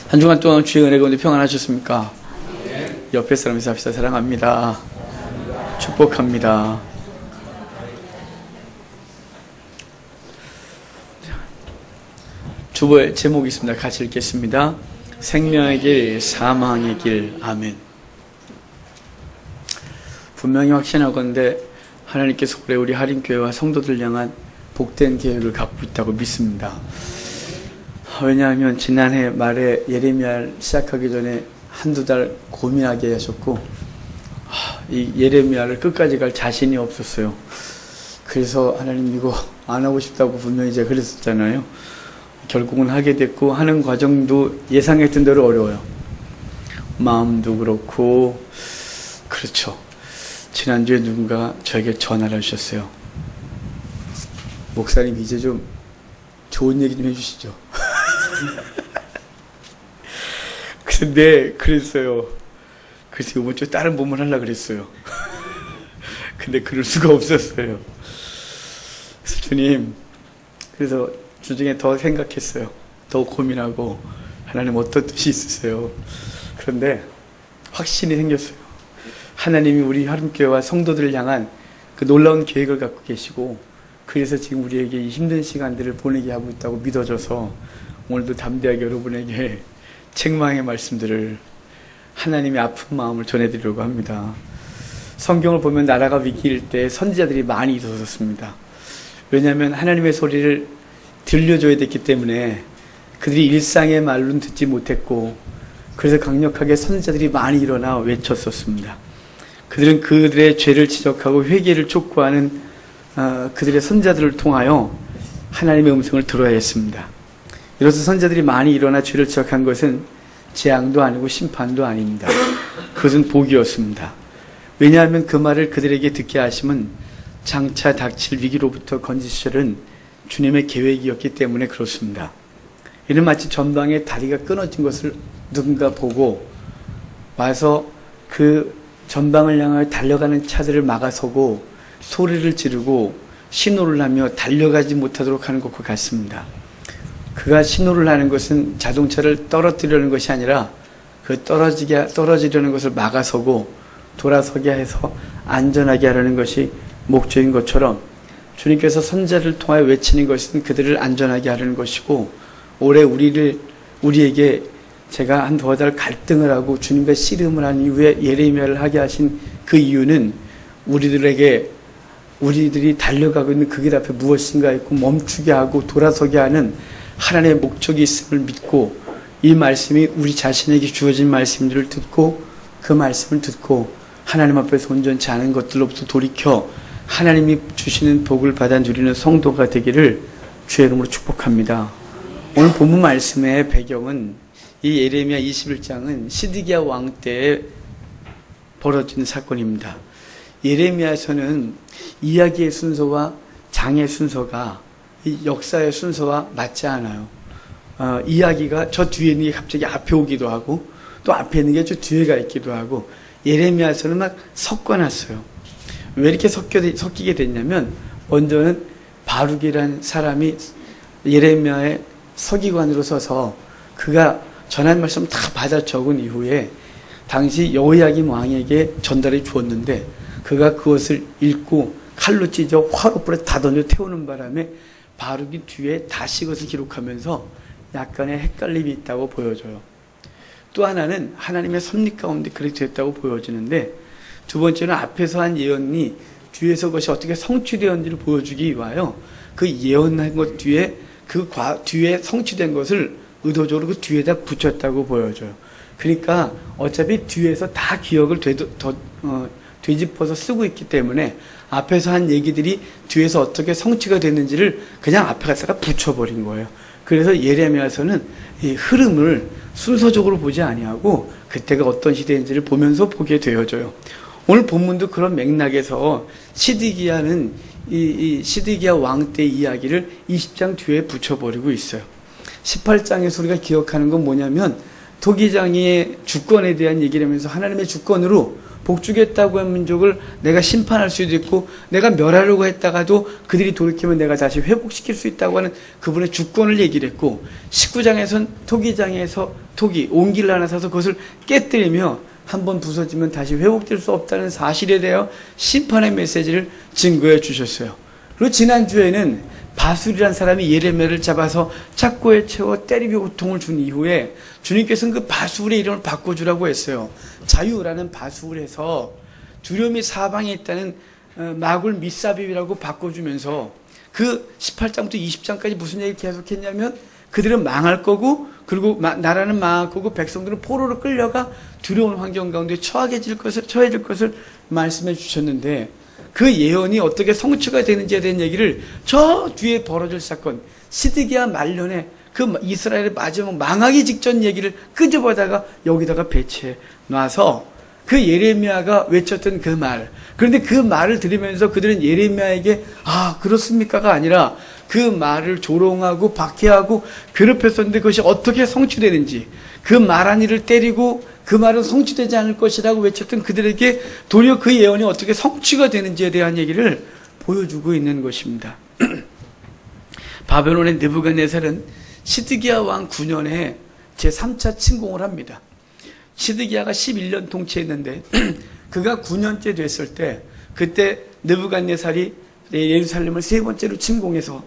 한 주간 동안 주의 은혜 가운데 평안하셨습니까? 옆에 사람 인사합시다. 사랑합니다. 축복합니다. 주보의 제목이 있습니다. 같이 읽겠습니다. 생명의 길, 사망의 길. 아멘. 분명히 확신하건대 하나님께서 올해 우리 하림교회와 성도들 향한 복된 계획을 갖고 있다고 믿습니다. 왜냐하면 지난해 말에 예레미야를 시작하기 전에 한두 달 고민하게 하셨고 이 예레미야를 끝까지 갈 자신이 없었어요. 그래서 하나님 이거 안 하고 싶다고 분명히 제가 그랬었잖아요. 결국은 하게 됐고 하는 과정도 예상했던 대로 어려워요. 마음도 그렇고 그렇죠. 지난주에 누군가 저에게 전화를 하셨어요. 목사님 이제 좀 좋은 얘기 좀 해주시죠. 근데 그랬어요. 그래서 이번 주에 다른 본문 하려고 그랬어요. 근데 그럴 수가 없었어요. 그래서 주님, 그래서 주중에 더 생각했어요. 더 고민하고 하나님 어떤 뜻이 있으세요? 그런데 확신이 생겼어요. 하나님이 우리 하림교회와 성도들을 향한 그 놀라운 계획을 갖고 계시고 그래서 지금 우리에게 이 힘든 시간들을 보내게 하고 있다고 믿어져서 오늘도 담대하게 여러분에게 책망의 말씀들을 하나님의 아픈 마음을 전해드리려고 합니다. 성경을 보면 나라가 위기일 때 선지자들이 많이 있었습니다. 왜냐하면 하나님의 소리를 들려줘야 됐기 때문에 그들이 일상의 말로는 듣지 못했고 그래서 강력하게 선지자들이 많이 일어나 외쳤었습니다. 그들은 그들의 죄를 지적하고 회개를 촉구하는 그들의 선지자들을 통하여 하나님의 음성을 들어야 했습니다. 이로써 선지자들이 많이 일어나 죄를 지적한 것은 재앙도 아니고 심판도 아닙니다. 그것은 복이었습니다. 왜냐하면 그 말을 그들에게 듣게 하심은 장차 닥칠 위기로부터 건지시려는 주님의 계획이었기 때문에 그렇습니다. 이는 마치 전방에 다리가 끊어진 것을 누군가 보고 와서 그 전방을 향하여 달려가는 차들을 막아서고 소리를 지르고 신호를 하며 달려가지 못하도록 하는 것과 같습니다. 그가 신호를 하는 것은 자동차를 떨어뜨리려는 것이 아니라 그 떨어지려는 것을 막아서고 돌아서게 해서 안전하게 하려는 것이 목적인 것처럼 주님께서 선지자를 통하여 외치는 것은 그들을 안전하게 하려는 것이고 올해 우리에게 제가 한 두어 달 갈등을 하고 주님과 씨름을 한 이후에 예레미야를 하게 하신 그 이유는 우리들이 달려가고 있는 그 길 앞에 무엇인가 있고 멈추게 하고 돌아서게 하는 하나님의 목적이 있음을 믿고 이 말씀이 우리 자신에게 주어진 말씀들을 듣고 그 말씀을 듣고 하나님 앞에서 온전치 않은 것들로부터 돌이켜 하나님이 주시는 복을 받아 누리는 성도가 되기를 주의 이름으로 축복합니다. 오늘 본문 말씀의 배경은 이 예레미야 21장은 시드기야 왕 때에 벌어진 사건입니다. 예레미야에서는 이야기의 순서와 장의 순서가 이 역사의 순서와 맞지 않아요. 이야기가 저 뒤에 있는 게 갑자기 앞에 오기도 하고 또 앞에 있는 게 저 뒤에가 있기도 하고 예레미야에서는 막 섞어놨어요. 왜 이렇게 섞이게 됐냐면 먼저는 바룩이라는 사람이 예레미야의 서기관으로 서서 그가 전한 말씀 다 받아 적은 이후에 당시 여호야김 왕에게 전달해 주었는데 그가 그것을 읽고 칼로 찢어 화로불에 다 던져 태우는 바람에 바룩이 뒤에 다시 그것을 기록하면서 약간의 헷갈림이 있다고 보여져요. 또 하나는 하나님의 섭리 가운데 그렇게 됐다고 보여지는데 두 번째는 앞에서 한 예언이 뒤에서 그것이 어떻게 성취되었는지를 보여주기 위하여 그 예언한 것 뒤에 뒤에 성취된 것을 의도적으로 그 뒤에다 붙였다고 보여져요. 그러니까 어차피 뒤에서 다 기억을 되짚어서 쓰고 있기 때문에 앞에서 한 얘기들이 뒤에서 어떻게 성취가 됐는지를 그냥 앞에 갖다가 붙여버린 거예요. 그래서 예레미야서는 이 흐름을 순서적으로 보지 아니하고 그때가 어떤 시대인지를 보면서 보게 되어져요. 오늘 본문도 그런 맥락에서 시드기야는 이 시드기야 왕 때 이야기를 20장 뒤에 붙여버리고 있어요. 18장에서 우리가 기억하는 건 뭐냐면 토기장이의 주권에 대한 얘기를 하면서 하나님의 주권으로 복주겠다고 한 민족을 내가 심판할 수도 있고 내가 멸하려고 했다가도 그들이 돌이키면 내가 다시 회복시킬 수 있다고 하는 그분의 주권을 얘기를 했고 19장에선 토기장에서 토기 온기를 하나 사서 그것을 깨뜨리며 한번 부서지면 다시 회복될 수 없다는 사실에 대하여 심판의 메시지를 증거해 주셨어요. 그리고 지난주에는 바술이라는 사람이 예레미야를 잡아서 착고에 채워 때리고 고통을 준 이후에 주님께서는 그 바술의 이름을 바꿔주라고 했어요. 자유라는 바술에서 두려움이 사방에 있다는 마굴 미사빕이라고 바꿔주면서 그 18장부터 20장까지 무슨 얘기를 계속했냐면 그들은 망할 거고 그리고 나라는 망할 거고 백성들은 포로로 끌려가 두려운 환경 가운데 처해질 것을 말씀해 주셨는데 그 예언이 어떻게 성취가 되는지에 대한 얘기를 저 뒤에 벌어질 사건 시드기야 말년에 그 이스라엘의 마지막 망하기 직전 얘기를 끄집어다가 여기다가 배치해 놔서 그 예레미야가 외쳤던 그 말, 그런데 그 말을 들으면서 그들은 예레미야에게 아 그렇습니까가 아니라 그 말을 조롱하고 박해하고 괴롭혔었는데 그것이 어떻게 성취되는지 그 말한 이를 때리고 그 말은 성취되지 않을 것이라고 외쳤던 그들에게 도리어 그 예언이 어떻게 성취가 되는지에 대한 얘기를 보여주고 있는 것입니다. 바벨론의 느부갓네살은 시드기야 왕 9년에 제3차 침공을 합니다. 시드기야가 11년 통치했는데 그가 9년째 됐을 때 그때 느부갓네살이 예루살렘을 세 번째로 침공해서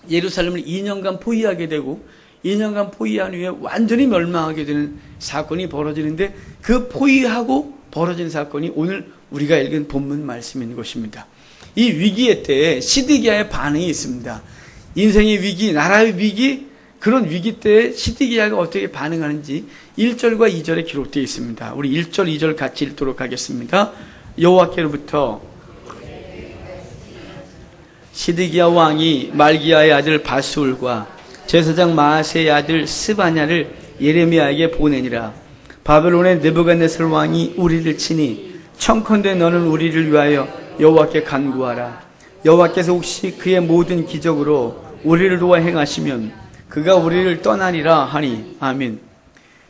예루살렘을 2년간 포위하게 되고 2년간 포위한 후에 완전히 멸망하게 되는 사건이 벌어지는데 그 포위하고 벌어진 사건이 오늘 우리가 읽은 본문 말씀인 것입니다. 이 위기의 때에 시드기야의 반응이 있습니다. 인생의 위기, 나라의 위기, 그런 위기 때에 시드기야가 어떻게 반응하는지 1절과 2절에 기록되어 있습니다. 우리 1절, 2절 같이 읽도록 하겠습니다. 여호와께로부터 시드기야 왕이 말기야의 아들 바술과 제사장 마아세의 아들 스바냐를 예레미야에게 보내니라. 바벨론의 느부갓네살 왕이 우리를 치니 청컨대 너는 우리를 위하여 여호와께 간구하라. 여호와께서 혹시 그의 모든 기적으로 우리를 도와 행하시면 그가 우리를 떠나리라 하니 아멘.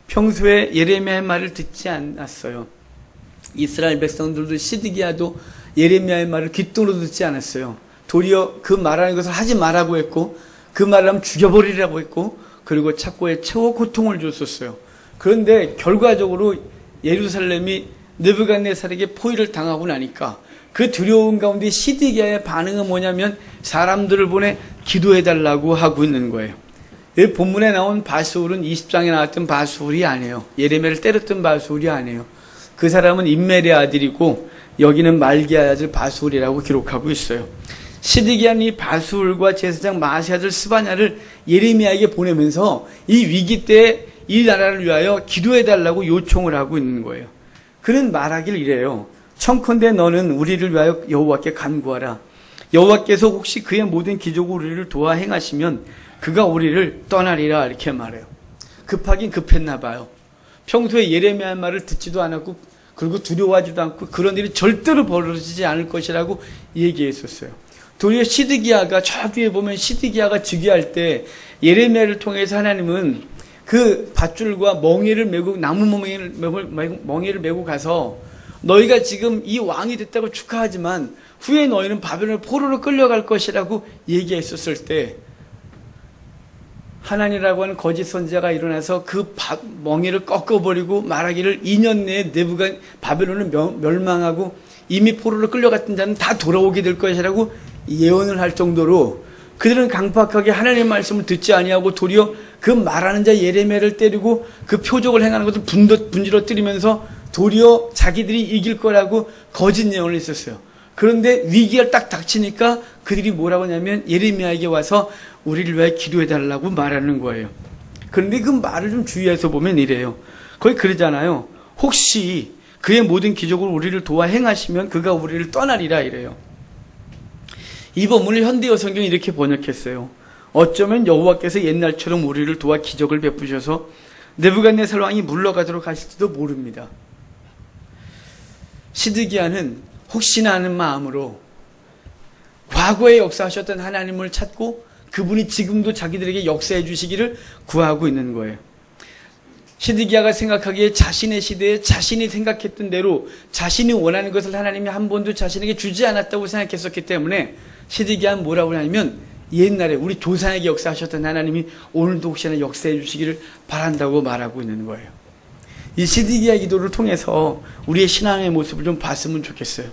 평소에 예레미야의 말을 듣지 않았어요. 이스라엘 백성들도 시드기야도 예레미야의 말을 귓등으로 듣지 않았어요. 도리어 그 말하는 것을 하지 말라고 했고 그 말을 하면 죽여버리라고 했고 그리고 착고에 채워 고통을 줬었어요. 그런데 결과적으로 예루살렘이 느부갓네살에게 포위를 당하고 나니까 그 두려움 가운데 시드기야의 반응은 뭐냐면 사람들을 보내 기도해달라고 하고 있는 거예요. 이 본문에 나온 바술은 20장에 나왔던 바술이 아니에요. 예레미야를 때렸던 바술이 아니에요. 그 사람은 임멜의 아들이고 여기는 말기야의 아들 바술이라고 기록하고 있어요. 시드기야는 이 바술과 제사장 마아세 아들 스바냐를 예레미야에게 보내면서 이 위기 때 이 나라를 위하여 기도해달라고 요청을 하고 있는 거예요. 그는 말하길 이래요. 청컨대 너는 우리를 위하여 여호와께 간구하라. 여호와께서 혹시 그의 모든 기적으로 우리를 도와 행하시면 그가 우리를 떠나리라 이렇게 말해요. 급하긴 급했나 봐요. 평소에 예레미야의 말을 듣지도 않았고 그리고 두려워하지도 않고 그런 일이 절대로 벌어지지 않을 것이라고 얘기했었어요. 도리어 시드기야가 저 뒤에 보면 시드기야가 즉위할 때 예레미야를 통해서 하나님은 그 밧줄과 멍에를 메고 나무 멍에를 메고 가서 너희가 지금 이 왕이 됐다고 축하하지만 후에 너희는 바벨론의 포로로 끌려갈 것이라고 얘기했었을 때 하나님이라고 하는 거짓 선지자가 일어나서 그 멍에를 꺾어버리고 말하기를 2년 내에 바벨론을 멸망하고 이미 포로로 끌려갔던 자는 다 돌아오게 될 것이라고 예언을 할 정도로 그들은 강팍하게 하나님의 말씀을 듣지 아니하고 도리어 그 말하는 자 예레미야를 때리고 그 표적을 행하는 것을 분지러뜨리면서 도리어 자기들이 이길 거라고 거짓 예언을 했었어요. 그런데 위기가 딱 닥치니까 그들이 뭐라고 하냐면 예레미야에게 와서 우리를 위해 기도해달라고 말하는 거예요. 그런데 그 말을 좀 주의해서 보면 이래요. 거기 그러잖아요. 혹시 그의 모든 기적으로 우리를 도와 행하시면 그가 우리를 떠나리라 이래요. 이 본문을 현대어 성경이 이렇게 번역했어요. 어쩌면 여호와께서 옛날처럼 우리를 도와 기적을 베푸셔서 느부갓네살 왕이 물러가도록 하실지도 모릅니다. 시드기야는 혹시나 하는 마음으로 과거에 역사하셨던 하나님을 찾고 그분이 지금도 자기들에게 역사해 주시기를 구하고 있는 거예요. 시드기야가 생각하기에 자신의 시대에 자신이 생각했던 대로 자신이 원하는 것을 하나님이 한 번도 자신에게 주지 않았다고 생각했었기 때문에 시드기야는 뭐라고 하냐면 옛날에 우리 조상에게 역사하셨던 하나님이 오늘도 혹시나 역사해 주시기를 바란다고 말하고 있는 거예요. 이 시드기야 기도를 통해서 우리의 신앙의 모습을 좀 봤으면 좋겠어요.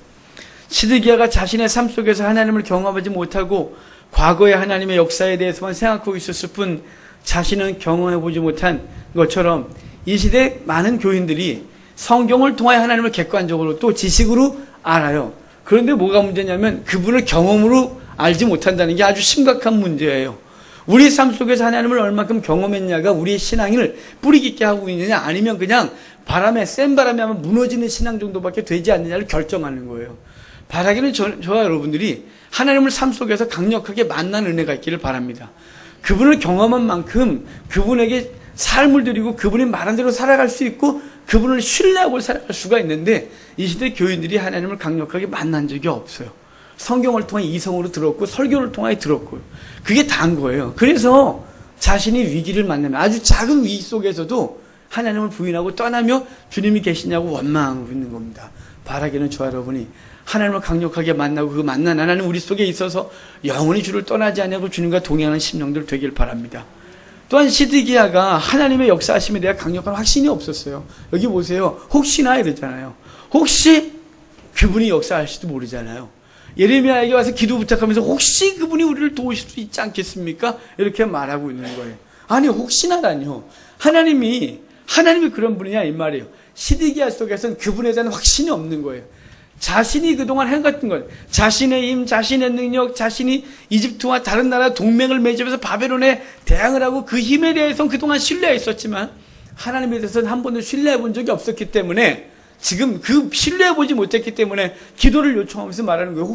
시드기야가 자신의 삶 속에서 하나님을 경험하지 못하고 과거의 하나님의 역사에 대해서만 생각하고 있었을 뿐 자신은 경험해보지 못한 것처럼 이 시대 많은 교인들이 성경을 통하여 하나님을 객관적으로 또 지식으로 알아요. 그런데 뭐가 문제냐면 그분을 경험으로 알지 못한다는 게 아주 심각한 문제예요. 우리 삶 속에서 하나님을 얼마큼 경험했냐가 우리의 신앙을 뿌리 깊게 하고 있느냐 아니면 그냥 바람에 센 바람에 하면 무너지는 신앙 정도밖에 되지 않느냐를 결정하는 거예요. 바라기는 저와 여러분들이 하나님을 삶 속에서 강력하게 만난 은혜가 있기를 바랍니다. 그분을 경험한 만큼 그분에게 삶을 드리고 그분이 말한 대로 살아갈 수 있고 그분을 신뢰하고 살아갈 수가 있는데 이 시대 교인들이 하나님을 강력하게 만난 적이 없어요. 성경을 통해 이성으로 들었고 설교를 통해 들었고요. 그게 다인 거예요. 그래서 자신이 위기를 만나면 아주 작은 위기 속에서도 하나님을 부인하고 떠나며 주님이 계시냐고 원망하고 있는 겁니다. 바라기는 저와 여러분이 하나님을 강력하게 만나고 그 만난 하나님 우리 속에 있어서 영원히 주를 떠나지 않고 주님과 동행하는 심령들 되길 바랍니다. 또한 시드기야가 하나님의 역사하심에 대한 강력한 확신이 없었어요. 여기 보세요. 혹시나 이러잖아요. 혹시 그분이 역사하실지도 모르잖아요. 예레미야에게 와서 기도 부탁하면서 혹시 그분이 우리를 도우실 수 있지 않겠습니까? 이렇게 말하고 있는 거예요. 아니 혹시나라뇨. 하나님이 그런 분이냐 이 말이에요. 시드기야 속에서는 그분에 대한 확신이 없는 거예요. 자신이 그동안 해갔던 것, 자신의 힘, 자신의 능력, 자신이 이집트와 다른 나라 동맹을 맺으면서 바벨론에 대항을 하고 그 힘에 대해서는 그동안 신뢰했었지만 하나님에 대해서는 한 번도 신뢰해 본 적이 없었기 때문에 지금 그 신뢰해 보지 못했기 때문에 기도를 요청하면서 말하는 거예요.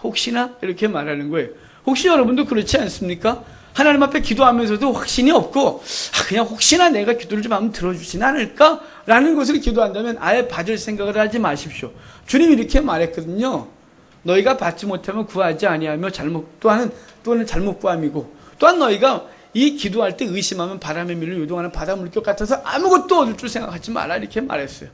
혹시나 이렇게 말하는 거예요. 혹시 여러분도 그렇지 않습니까? 하나님 앞에 기도하면서도 확신이 없고 그냥 혹시나 내가 기도를 좀 하면 들어주진 않을까라는 것을 기도한다면 아예 받을 생각을 하지 마십시오. 주님이 이렇게 말했거든요. 너희가 받지 못하면 구하지 아니하며 또는 잘못 구함이고 또한 너희가 이 기도할 때 의심하면 바람에 밀려 요동하는 바닷물결 같아서 아무것도 얻을 줄 생각하지 마라 이렇게 말했어요.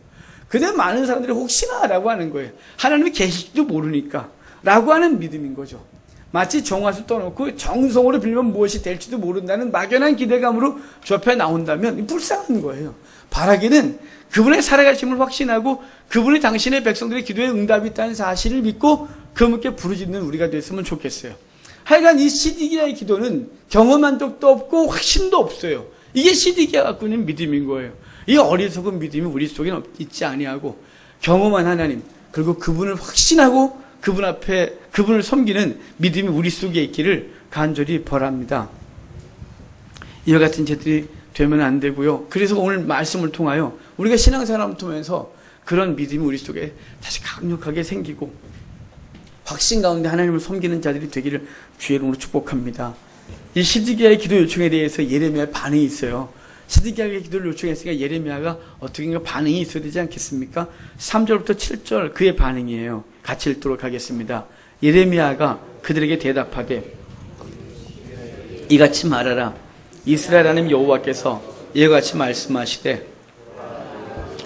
근데 많은 사람들이 혹시나라고 하는 거예요. 하나님이 계실지도 모르니까 라고 하는 믿음인 거죠. 마치 정화수 떠놓고 정성으로 빌면 무엇이 될지도 모른다는 막연한 기대감으로 접해 나온다면 불쌍한 거예요. 바라기는 그분의 살아가심을 확신하고 그분이 당신의 백성들의 기도에 응답이 있다는 사실을 믿고 그분께 부르짖는 우리가 됐으면 좋겠어요. 하여간 이 시드기야의 기도는 경험한 적도 없고 확신도 없어요. 이게 시드기야가 갖고 있는 믿음인 거예요. 이 어리석은 믿음이 우리 속에 있지 아니하고 경험한 하나님 그리고 그분을 확신하고 그분 앞에 그분을 섬기는 믿음이 우리 속에 있기를 간절히 바랍니다. 이와 같은 죄들이 되면 안 되고요. 그래서 오늘 말씀을 통하여 우리가 신앙생활을 통해서 그런 믿음이 우리 속에 다시 강력하게 생기고 확신 가운데 하나님을 섬기는 자들이 되기를 주의 이름으로 축복합니다. 이 시드기야의 기도 요청에 대해서 예레미야의 반응이 있어요. 시드기야의 기도를 요청했으니까 예레미야가 어떻게인가 반응이 있어야 되지 않겠습니까? 3절부터 7절 그의 반응이에요. 같이 읽도록 하겠습니다. 예레미야가 그들에게 대답하되 이같이 말하라. 이스라엘 하나님 여호와께서 이와 같이 말씀하시되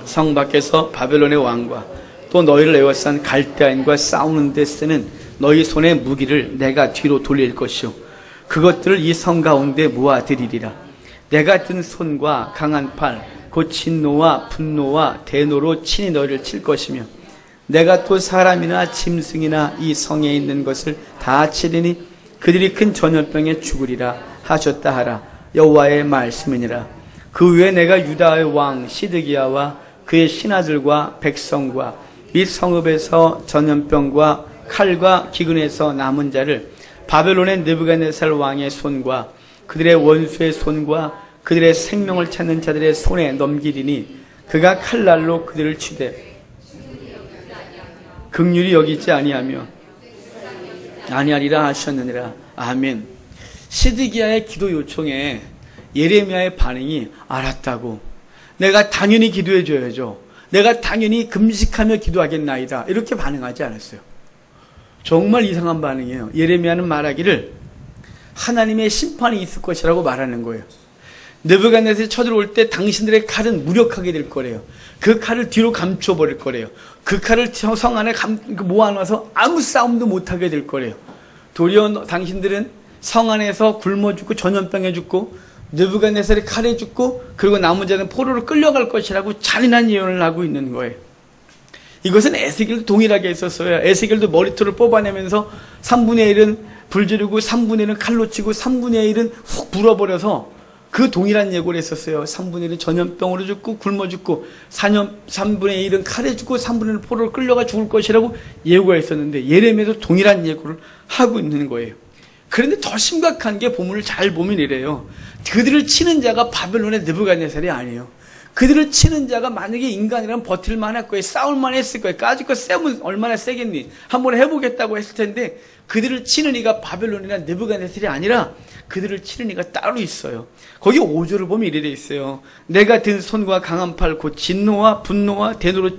성 밖에서 바벨론의 왕과 또 너희를 에워싼 갈대아인과 싸우는 데 쓰는 너희 손의 무기를 내가 뒤로 돌릴 것이요 그것들을 이 성 가운데 모아들이리라. 내가 든 손과 강한 팔 곧 진노와 분노와 대노로 친히 너희를 칠 것이며 내가 또 사람이나 짐승이나 이 성에 있는 것을 다 치리니 그들이 큰 전염병에 죽으리라 하셨다 하라. 여호와의 말씀이니라. 그 후에 내가 유다의 왕 시드기야와 그의 신하들과 백성과 이 성읍에서 전염병과 칼과 기근에서 남은 자를 바벨론의 느부갓네살 왕의 손과 그들의 원수의 손과 그들의 생명을 찾는 자들의 손에 넘기리니 그가 칼날로 그들을 치되 긍휼히 여기지 아니하며 아니하리라 하셨느니라. 아멘. 시드기야의 기도 요청에 예레미야의 반응이 알았다고. 내가 당연히 기도해 줘야죠. 내가 당연히 금식하며 기도하겠나이다. 이렇게 반응하지 않았어요. 정말 이상한 반응이에요. 예레미야는 말하기를 하나님의 심판이 있을 것이라고 말하는 거예요. 느부갓네살이 쳐들어올 때 당신들의 칼은 무력하게 될 거래요. 그 칼을 뒤로 감춰버릴 거래요. 그 칼을 성 안에 모아놔서 아무 싸움도 못하게 될 거래요. 도리어 당신들은 성 안에서 굶어 죽고 전염병에 죽고 느부갓네살이 칼에 죽고 그리고 남은 자는 포로로 끌려갈 것이라고 잔인한 예언을 하고 있는 거예요. 이것은 에스겔도 동일하게 했었어요. 에스겔도 머리털을 뽑아내면서 3분의 1은 불 지르고 3분의 1은 칼로 치고 3분의 1은 훅 불어버려서 그 동일한 예고를 했었어요. 3분의 1은 전염병으로 죽고 굶어 죽고 3분의 1은 칼에 죽고 3분의 1은 포로로 끌려가 죽을 것이라고 예고가 있었는데 예레미야도 동일한 예고를 하고 있는 거예요. 그런데 더 심각한 게 본문을 잘 보면 이래요. 그들을 치는 자가 바벨론의 느부갓네살이 아니에요. 그들을 치는 자가 만약에 인간이라면 버틸만 할 거예요. 싸울만 했을 거예요. 까짓 거 세면 얼마나 세겠니? 한번 해보겠다고 했을 텐데 그들을 치는 이가 바벨론이나 느부갓네살이 아니라 그들을 치는 이가 따로 있어요. 거기 5절을 보면 이래 돼 있어요. 내가 든 손과 강한 팔 곧 진노와 분노와 대노로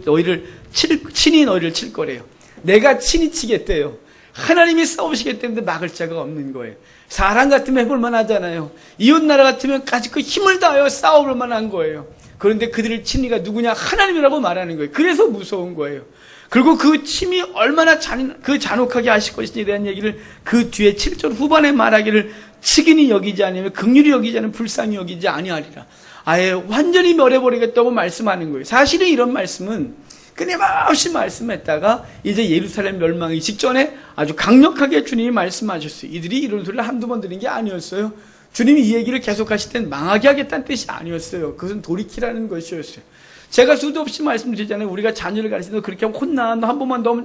친히 너희를 칠 거래요. 내가 친히 치겠대요. 하나님이 싸우시겠다는데 막을 자가 없는 거예요. 사람 같으면 해볼 만하잖아요. 이웃나라 같으면 까짓 거 힘을 다하여 싸워볼 만한 거예요. 그런데 그들을 치는 이가 누구냐? 하나님이라고 말하는 거예요. 그래서 무서운 거예요. 그리고 그 침이 얼마나 잔혹하게 하실 것인지에 대한 얘기를 그 뒤에 7절 후반에 말하기를 측은히 여기지 아니면 긍휼히 여기지 않으면 불쌍히 여기지 아니하리라. 아예 완전히 멸해버리겠다고 말씀하는 거예요. 사실은 이런 말씀은 끊임없이 말씀했다가 이제 예루살렘 멸망이 직전에 아주 강력하게 주님이 말씀하셨어요. 이들이 이런 소리를 한두 번 들은 게 아니었어요. 주님이 이 얘기를 계속하실 땐 망하게 하겠다는 뜻이 아니었어요. 그것은 돌이키라는 것이었어요. 제가 수도 없이 말씀드리잖아요. 우리가 자녀를 가르치는데 그렇게 하면 혼나. 너 한 번만 더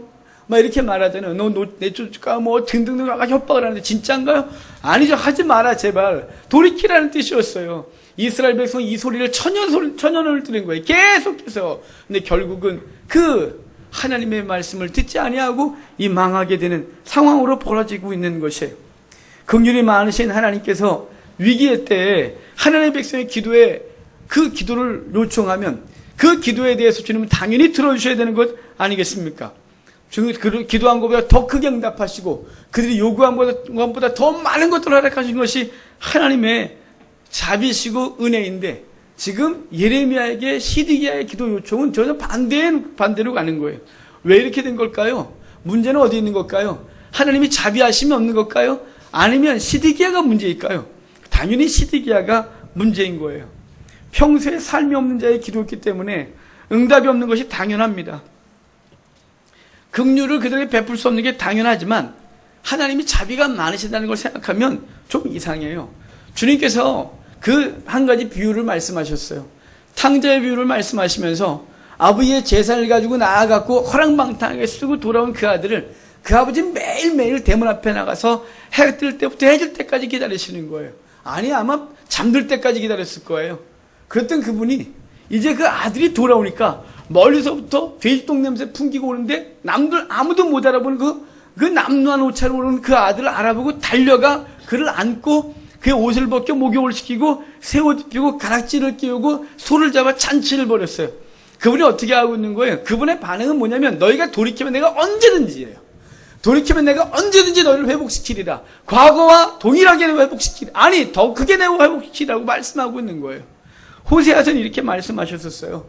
막 이렇게 말하잖아요. 너 내쫓을까 뭐 등등등 아까 협박을 하는데 진짜인가요? 아니죠. 하지 마라 제발. 돌이키라는 뜻이었어요. 이스라엘 백성이 이 소리를 천년을 들은 거예요. 계속해서. 근데 결국은 그 하나님의 말씀을 듣지 아니하고 이 망하게 되는 상황으로 벌어지고 있는 것이에요. 긍휼이 많으신 하나님께서 위기의 때에 하나님의 백성의 기도에 그 기도를 요청하면 그 기도에 대해서 주님은 당연히 들어주셔야 되는 것 아니겠습니까? 그 기도한 것보다 더 크게 응답하시고 그들이 요구한 것보다 더 많은 것들을 허락하신 것이 하나님의 자비시고 은혜인데 지금 예레미야에게 시드기야의 기도 요청은 전혀 반대로 가는 거예요. 왜 이렇게 된 걸까요? 문제는 어디 있는 걸까요? 하나님이 자비하심이 없는 걸까요? 아니면 시드기야가 문제일까요? 당연히 시드기야가 문제인 거예요. 평소에 삶이 없는 자의 기도였기 때문에 응답이 없는 것이 당연합니다. 긍휼을 그들에게 베풀 수 없는 게 당연하지만 하나님이 자비가 많으시다는 걸 생각하면 좀 이상해요. 주님께서 그 한 가지 비유를 말씀하셨어요. 탕자의 비유를 말씀하시면서 아버지의 재산을 가지고 나아갔고 허랑방탕하게 쓰고 돌아온 그 아들을 그 아버지는 매일매일 대문 앞에 나가서 해 뜰 때부터 해 질 때까지 기다리시는 거예요. 아니 아마 잠들 때까지 기다렸을 거예요. 그랬던 그분이 이제 그 아들이 돌아오니까 멀리서부터 돼지똥 냄새 풍기고 오는데 남들 아무도 못 알아보는 그 남루한 옷차로 오는 그 아들을 알아보고 달려가 그를 안고 그의 옷을 벗겨 목욕을 시키고 새 옷 입히고 가락지를 끼우고 소를 잡아 잔치를 벌였어요. 그분이 어떻게 하고 있는 거예요? 그분의 반응은 뭐냐면 너희가 돌이키면 내가 언제든지 해요. 돌이키면 내가 언제든지 너희를 회복시키리라. 과거와 동일하게 회복시키리라. 아니 더 크게 내가 회복시키라고 말씀하고 있는 거예요. 호세아서는 이렇게 말씀하셨었어요.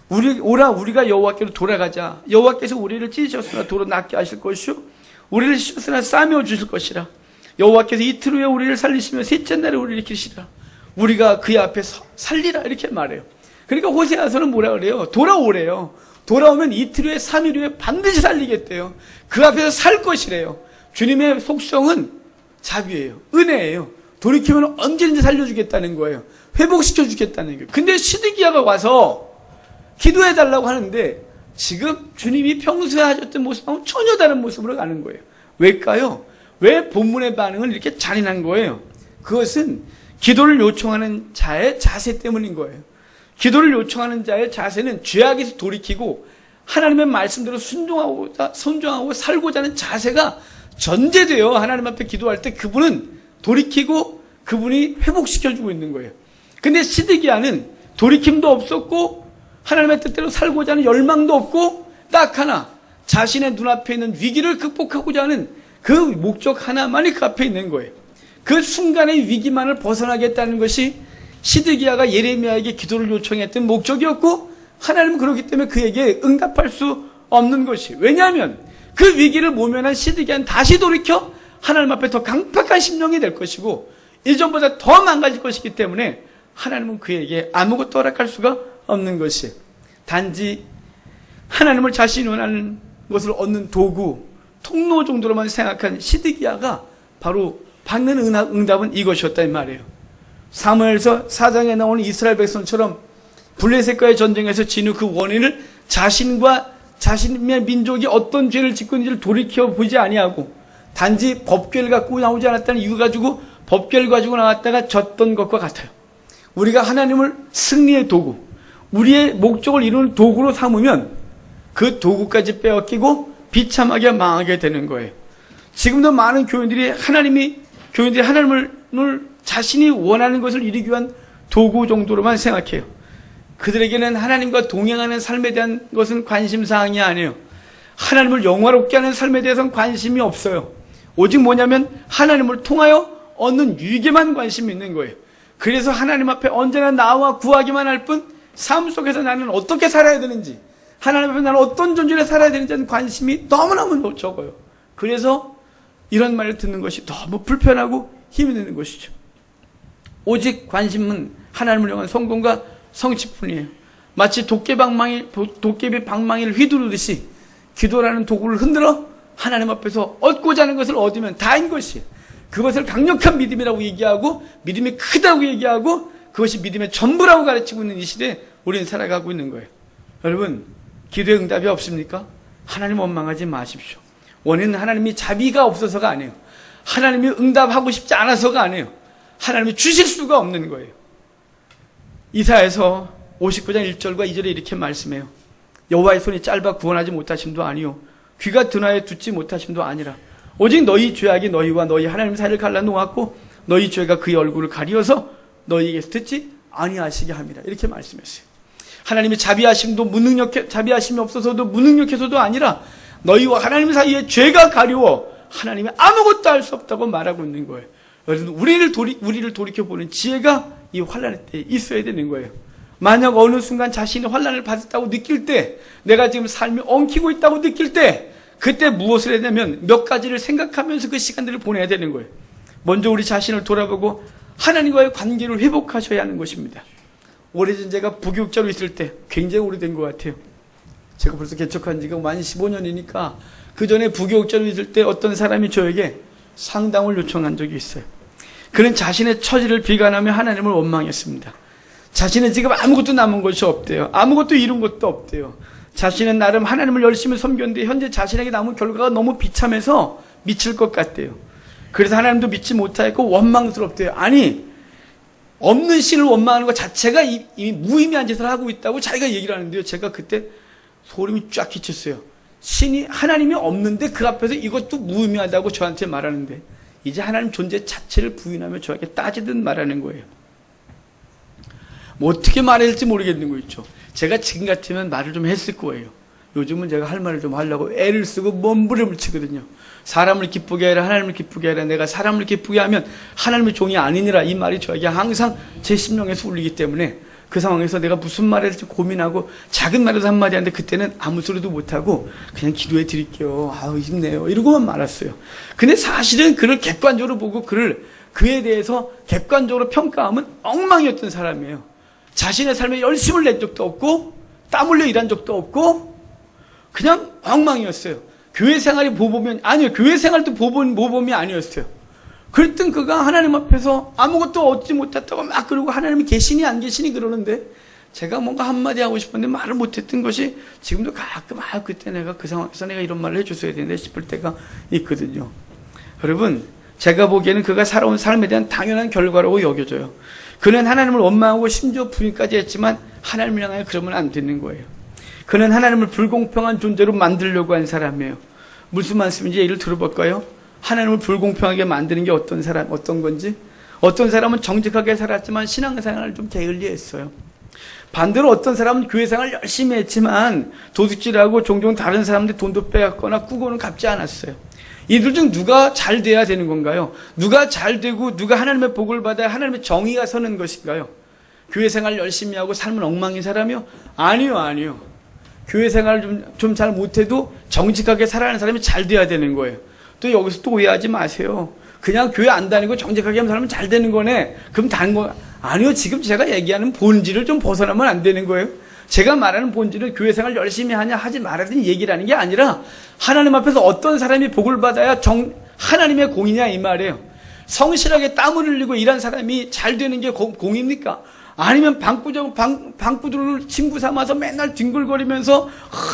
우리가 여호와께로 돌아가자. 여호와께서 우리를 찢으셨으나 도로 낫게 하실 것이요 우리를 씻었으나 싸매어 주실 것이라. 여호와께서 이틀 후에 우리를 살리시며 셋째 날에 우리를 일으키시라. 우리가 그의 앞에서 살리라 이렇게 말해요. 그러니까 호세아서는 뭐라 그래요? 돌아오래요. 돌아오면 이틀 후에 3일 후에 반드시 살리겠대요. 그 앞에서 살 것이래요. 주님의 속성은 자비예요. 은혜예요. 돌이키면 언제든지 살려주겠다는 거예요. 회복시켜주겠다는 거예요. 근데 시드기야가 와서 기도해달라고 하는데 지금 주님이 평소에 하셨던 모습하고 전혀 다른 모습으로 가는 거예요. 왜일까요? 왜 본문의 반응은 이렇게 잔인한 거예요? 그것은 기도를 요청하는 자의 자세 때문인 거예요. 기도를 요청하는 자의 자세는 죄악에서 돌이키고 하나님의 말씀대로 순종하고 살고자 하는 자세가 전제되어 하나님 앞에 기도할 때 그분은 돌이키고 그분이 회복시켜주고 있는 거예요. 근데 시드기야는 돌이킴도 없었고 하나님의 뜻대로 살고자 하는 열망도 없고 딱 하나 자신의 눈앞에 있는 위기를 극복하고자 하는 그 목적 하나만이 그 앞에 있는 거예요. 그 순간의 위기만을 벗어나겠다는 것이 시드기야가 예레미야에게 기도를 요청했던 목적이었고, 하나님은 그렇기 때문에 그에게 응답할 수 없는 것이, 왜냐하면 그 위기를 모면한 시드기야는 다시 돌이켜 하나님 앞에 더 강팍한 심령이 될 것이고 이전보다 더 망가질 것이기 때문에 하나님은 그에게 아무것도 허락할 수가 없는 것이, 단지 하나님을 자신이 원하는 것을 얻는 도구, 통로 정도로만 생각한 시드기야가 바로 받는 응답은 이것이었다 이 말이에요. 사무엘서 4장에 나오는 이스라엘 백성처럼 블레셋과의 전쟁에서 진 후 그 원인을 자신과 자신의 민족이 어떤 죄를 짓고 있는지를 돌이켜 보지 아니하고 단지 법궤를 갖고 나오지 않았다는 이유 가지고 법궤를 가지고 나왔다가 졌던 것과 같아요. 우리가 하나님을 승리의 도구, 우리의 목적을 이루는 도구로 삼으면 그 도구까지 빼앗기고 비참하게 망하게 되는 거예요. 지금도 많은 교인들이 하나님을 자신이 원하는 것을 이루기 위한 도구 정도로만 생각해요. 그들에게는 하나님과 동행하는 삶에 대한 것은 관심사항이 아니에요. 하나님을 영화롭게 하는 삶에 대해서는 관심이 없어요. 오직 뭐냐면 하나님을 통하여 얻는 유익에만 관심이 있는 거예요. 그래서 하나님 앞에 언제나 나와 구하기만 할 뿐 삶 속에서 나는 어떻게 살아야 되는지, 하나님 앞에 나는 어떤 존재로 살아야 되는지는 관심이 너무너무 적어요. 그래서 이런 말을 듣는 것이 너무 불편하고 힘이 드는 것이죠. 오직 관심은 하나님을 향한 성공과 성취뿐이에요. 마치 도깨비 방망이를 휘두르듯이 기도라는 도구를 흔들어 하나님 앞에서 얻고자 하는 것을 얻으면 다인 것이에요. 그것을 강력한 믿음이라고 얘기하고 믿음이 크다고 얘기하고 그것이 믿음의 전부라고 가르치고 있는 이 시대에 우리는 살아가고 있는 거예요. 여러분, 기도의 응답이 없습니까? 하나님 원망하지 마십시오. 원인은 하나님이 자비가 없어서가 아니에요. 하나님이 응답하고 싶지 않아서가 아니에요. 하나님이 주실 수가 없는 거예요. 이사야서 59장 1절과 2절에 이렇게 말씀해요. 여호와의 손이 짧아 구원하지 못하심도 아니요 귀가 둔하여 듣지 못하심도 아니라 오직 너희 죄악이 너희와 너희 하나님 사이를 갈라놓았고 너희 죄가 그의 얼굴을 가리어서 너희에게서 듣지 아니하시게 함이라. 이렇게 말씀했어요. 하나님이 자비하심이 없어서도 무능력해서도 아니라 너희와 하나님 사이에 죄가 가려워 하나님이 아무것도 할 수 없다고 말하고 있는 거예요. 여러분, 우리를 돌이켜보는 지혜가 이 환난의 때에 있어야 되는 거예요. 만약 어느 순간 자신이 환난을 받았다고 느낄 때, 내가 지금 삶이 엉키고 있다고 느낄 때, 그때 무엇을 해야 되냐면 몇 가지를 생각하면서 그 시간들을 보내야 되는 거예요. 먼저 우리 자신을 돌아보고 하나님과의 관계를 회복하셔야 하는 것입니다. 오래전 제가 부교육자로 있을 때, 굉장히 오래된 것 같아요. 제가 벌써 개척한 지가 만 15년이니까 그 전에 부교육자로 있을 때 어떤 사람이 저에게 상담을 요청한 적이 있어요. 그는 자신의 처지를 비관하며 하나님을 원망했습니다. 자신은 지금 아무것도 남은 것이 없대요. 아무것도 이룬 것도 없대요. 자신은 나름 하나님을 열심히 섬겼는데 현재 자신에게 남은 결과가 너무 비참해서 미칠 것 같대요. 그래서 하나님도 믿지 못하고 원망스럽대요. 아니, 없는 신을 원망하는 것 자체가 이미 무의미한 짓을 하고 있다고 자기가 얘기를 하는데요. 제가 그때 소름이 쫙 끼쳤어요. 하나님이 없는데 그 앞에서 이것도 무의미하다고 저한테 말하는데 이제 하나님 존재 자체를 부인하며 저에게 따지듯 말하는 거예요. 뭐 어떻게 말해야 할지 모르겠는 거 있죠. 제가 지금 같으면 말을 좀 했을 거예요. 요즘은 제가 할 말을 좀 하려고 애를 쓰고 몸부림을 치거든요. 사람을 기쁘게 해라, 하나님을 기쁘게 해라. 내가 사람을 기쁘게 하면 하나님의 종이 아니니라. 이 말이 저에게 항상 제 심령에서 울리기 때문에 그 상황에서 내가 무슨 말을 할지 고민하고 작은 말에서 한마디 하는데 그때는 아무 소리도 못하고 그냥 기도해 드릴게요. 아우 힘내요. 이러고만 말았어요. 근데 사실은 그를 객관적으로 보고 그에 대해서 객관적으로 평가하면 엉망이었던 사람이에요. 자신의 삶에 열심을 낸 적도 없고 땀 흘려 일한 적도 없고 그냥 엉망이었어요. 교회 생활이 교회 생활도 모범이 아니었어요. 그랬던 그가 하나님 앞에서 아무것도 얻지 못했다고 막 그러고 하나님이 계시니 안 계시니 그러는데 제가 뭔가 한마디 하고 싶었는데 말을 못했던 것이 지금도 가끔 그때 내가 그 상황에서 내가 이런 말을 해줬어야 되는데 싶을 때가 있거든요. 여러분, 제가 보기에는 그가 살아온 삶에 대한 당연한 결과라고 여겨져요. 그는 하나님을 원망하고 심지어 부인까지 했지만 하나님을 향하여 그러면 안 되는 거예요. 그는 하나님을 불공평한 존재로 만들려고 한 사람이에요. 무슨 말씀인지 예를 들어볼까요? 하나님을 불공평하게 만드는 게 어떤 건지? 어떤 사람은 정직하게 살았지만 신앙생활을 좀 게을리했어요. 반대로 어떤 사람은 교회생활을 열심히 했지만 도둑질하고 종종 다른 사람들 돈도 빼앗거나 꾸고는 갚지 않았어요. 이들 중 누가 잘 돼야 되는 건가요? 누가 잘 되고 누가 하나님의 복을 받아야 하나님의 정의가 서는 것인가요? 교회 생활 열심히 하고 삶은 엉망인 사람이요? 아니요. 교회 생활을 좀 잘 못해도 정직하게 살아가는 사람이 잘 돼야 되는 거예요. 또 여기서 또 오해하지 마세요. 그냥 교회 안 다니고 정직하게 하면 사람은 잘 되는 거네. 그럼 다른 거 아니요. 지금 제가 얘기하는 본질을 좀 벗어나면 안 되는 거예요. 제가 말하는 본질은 교회 생활 열심히 하냐 하지 말아야 얘기라는 게 아니라 하나님 앞에서 어떤 사람이 복을 받아야 하나님의 공이냐 이 말이에요. 성실하게 땀을 흘리고 일한 사람이 잘 되는 게 공입니까? 아니면 방구들을 친구 삼아서 맨날 뒹굴거리면서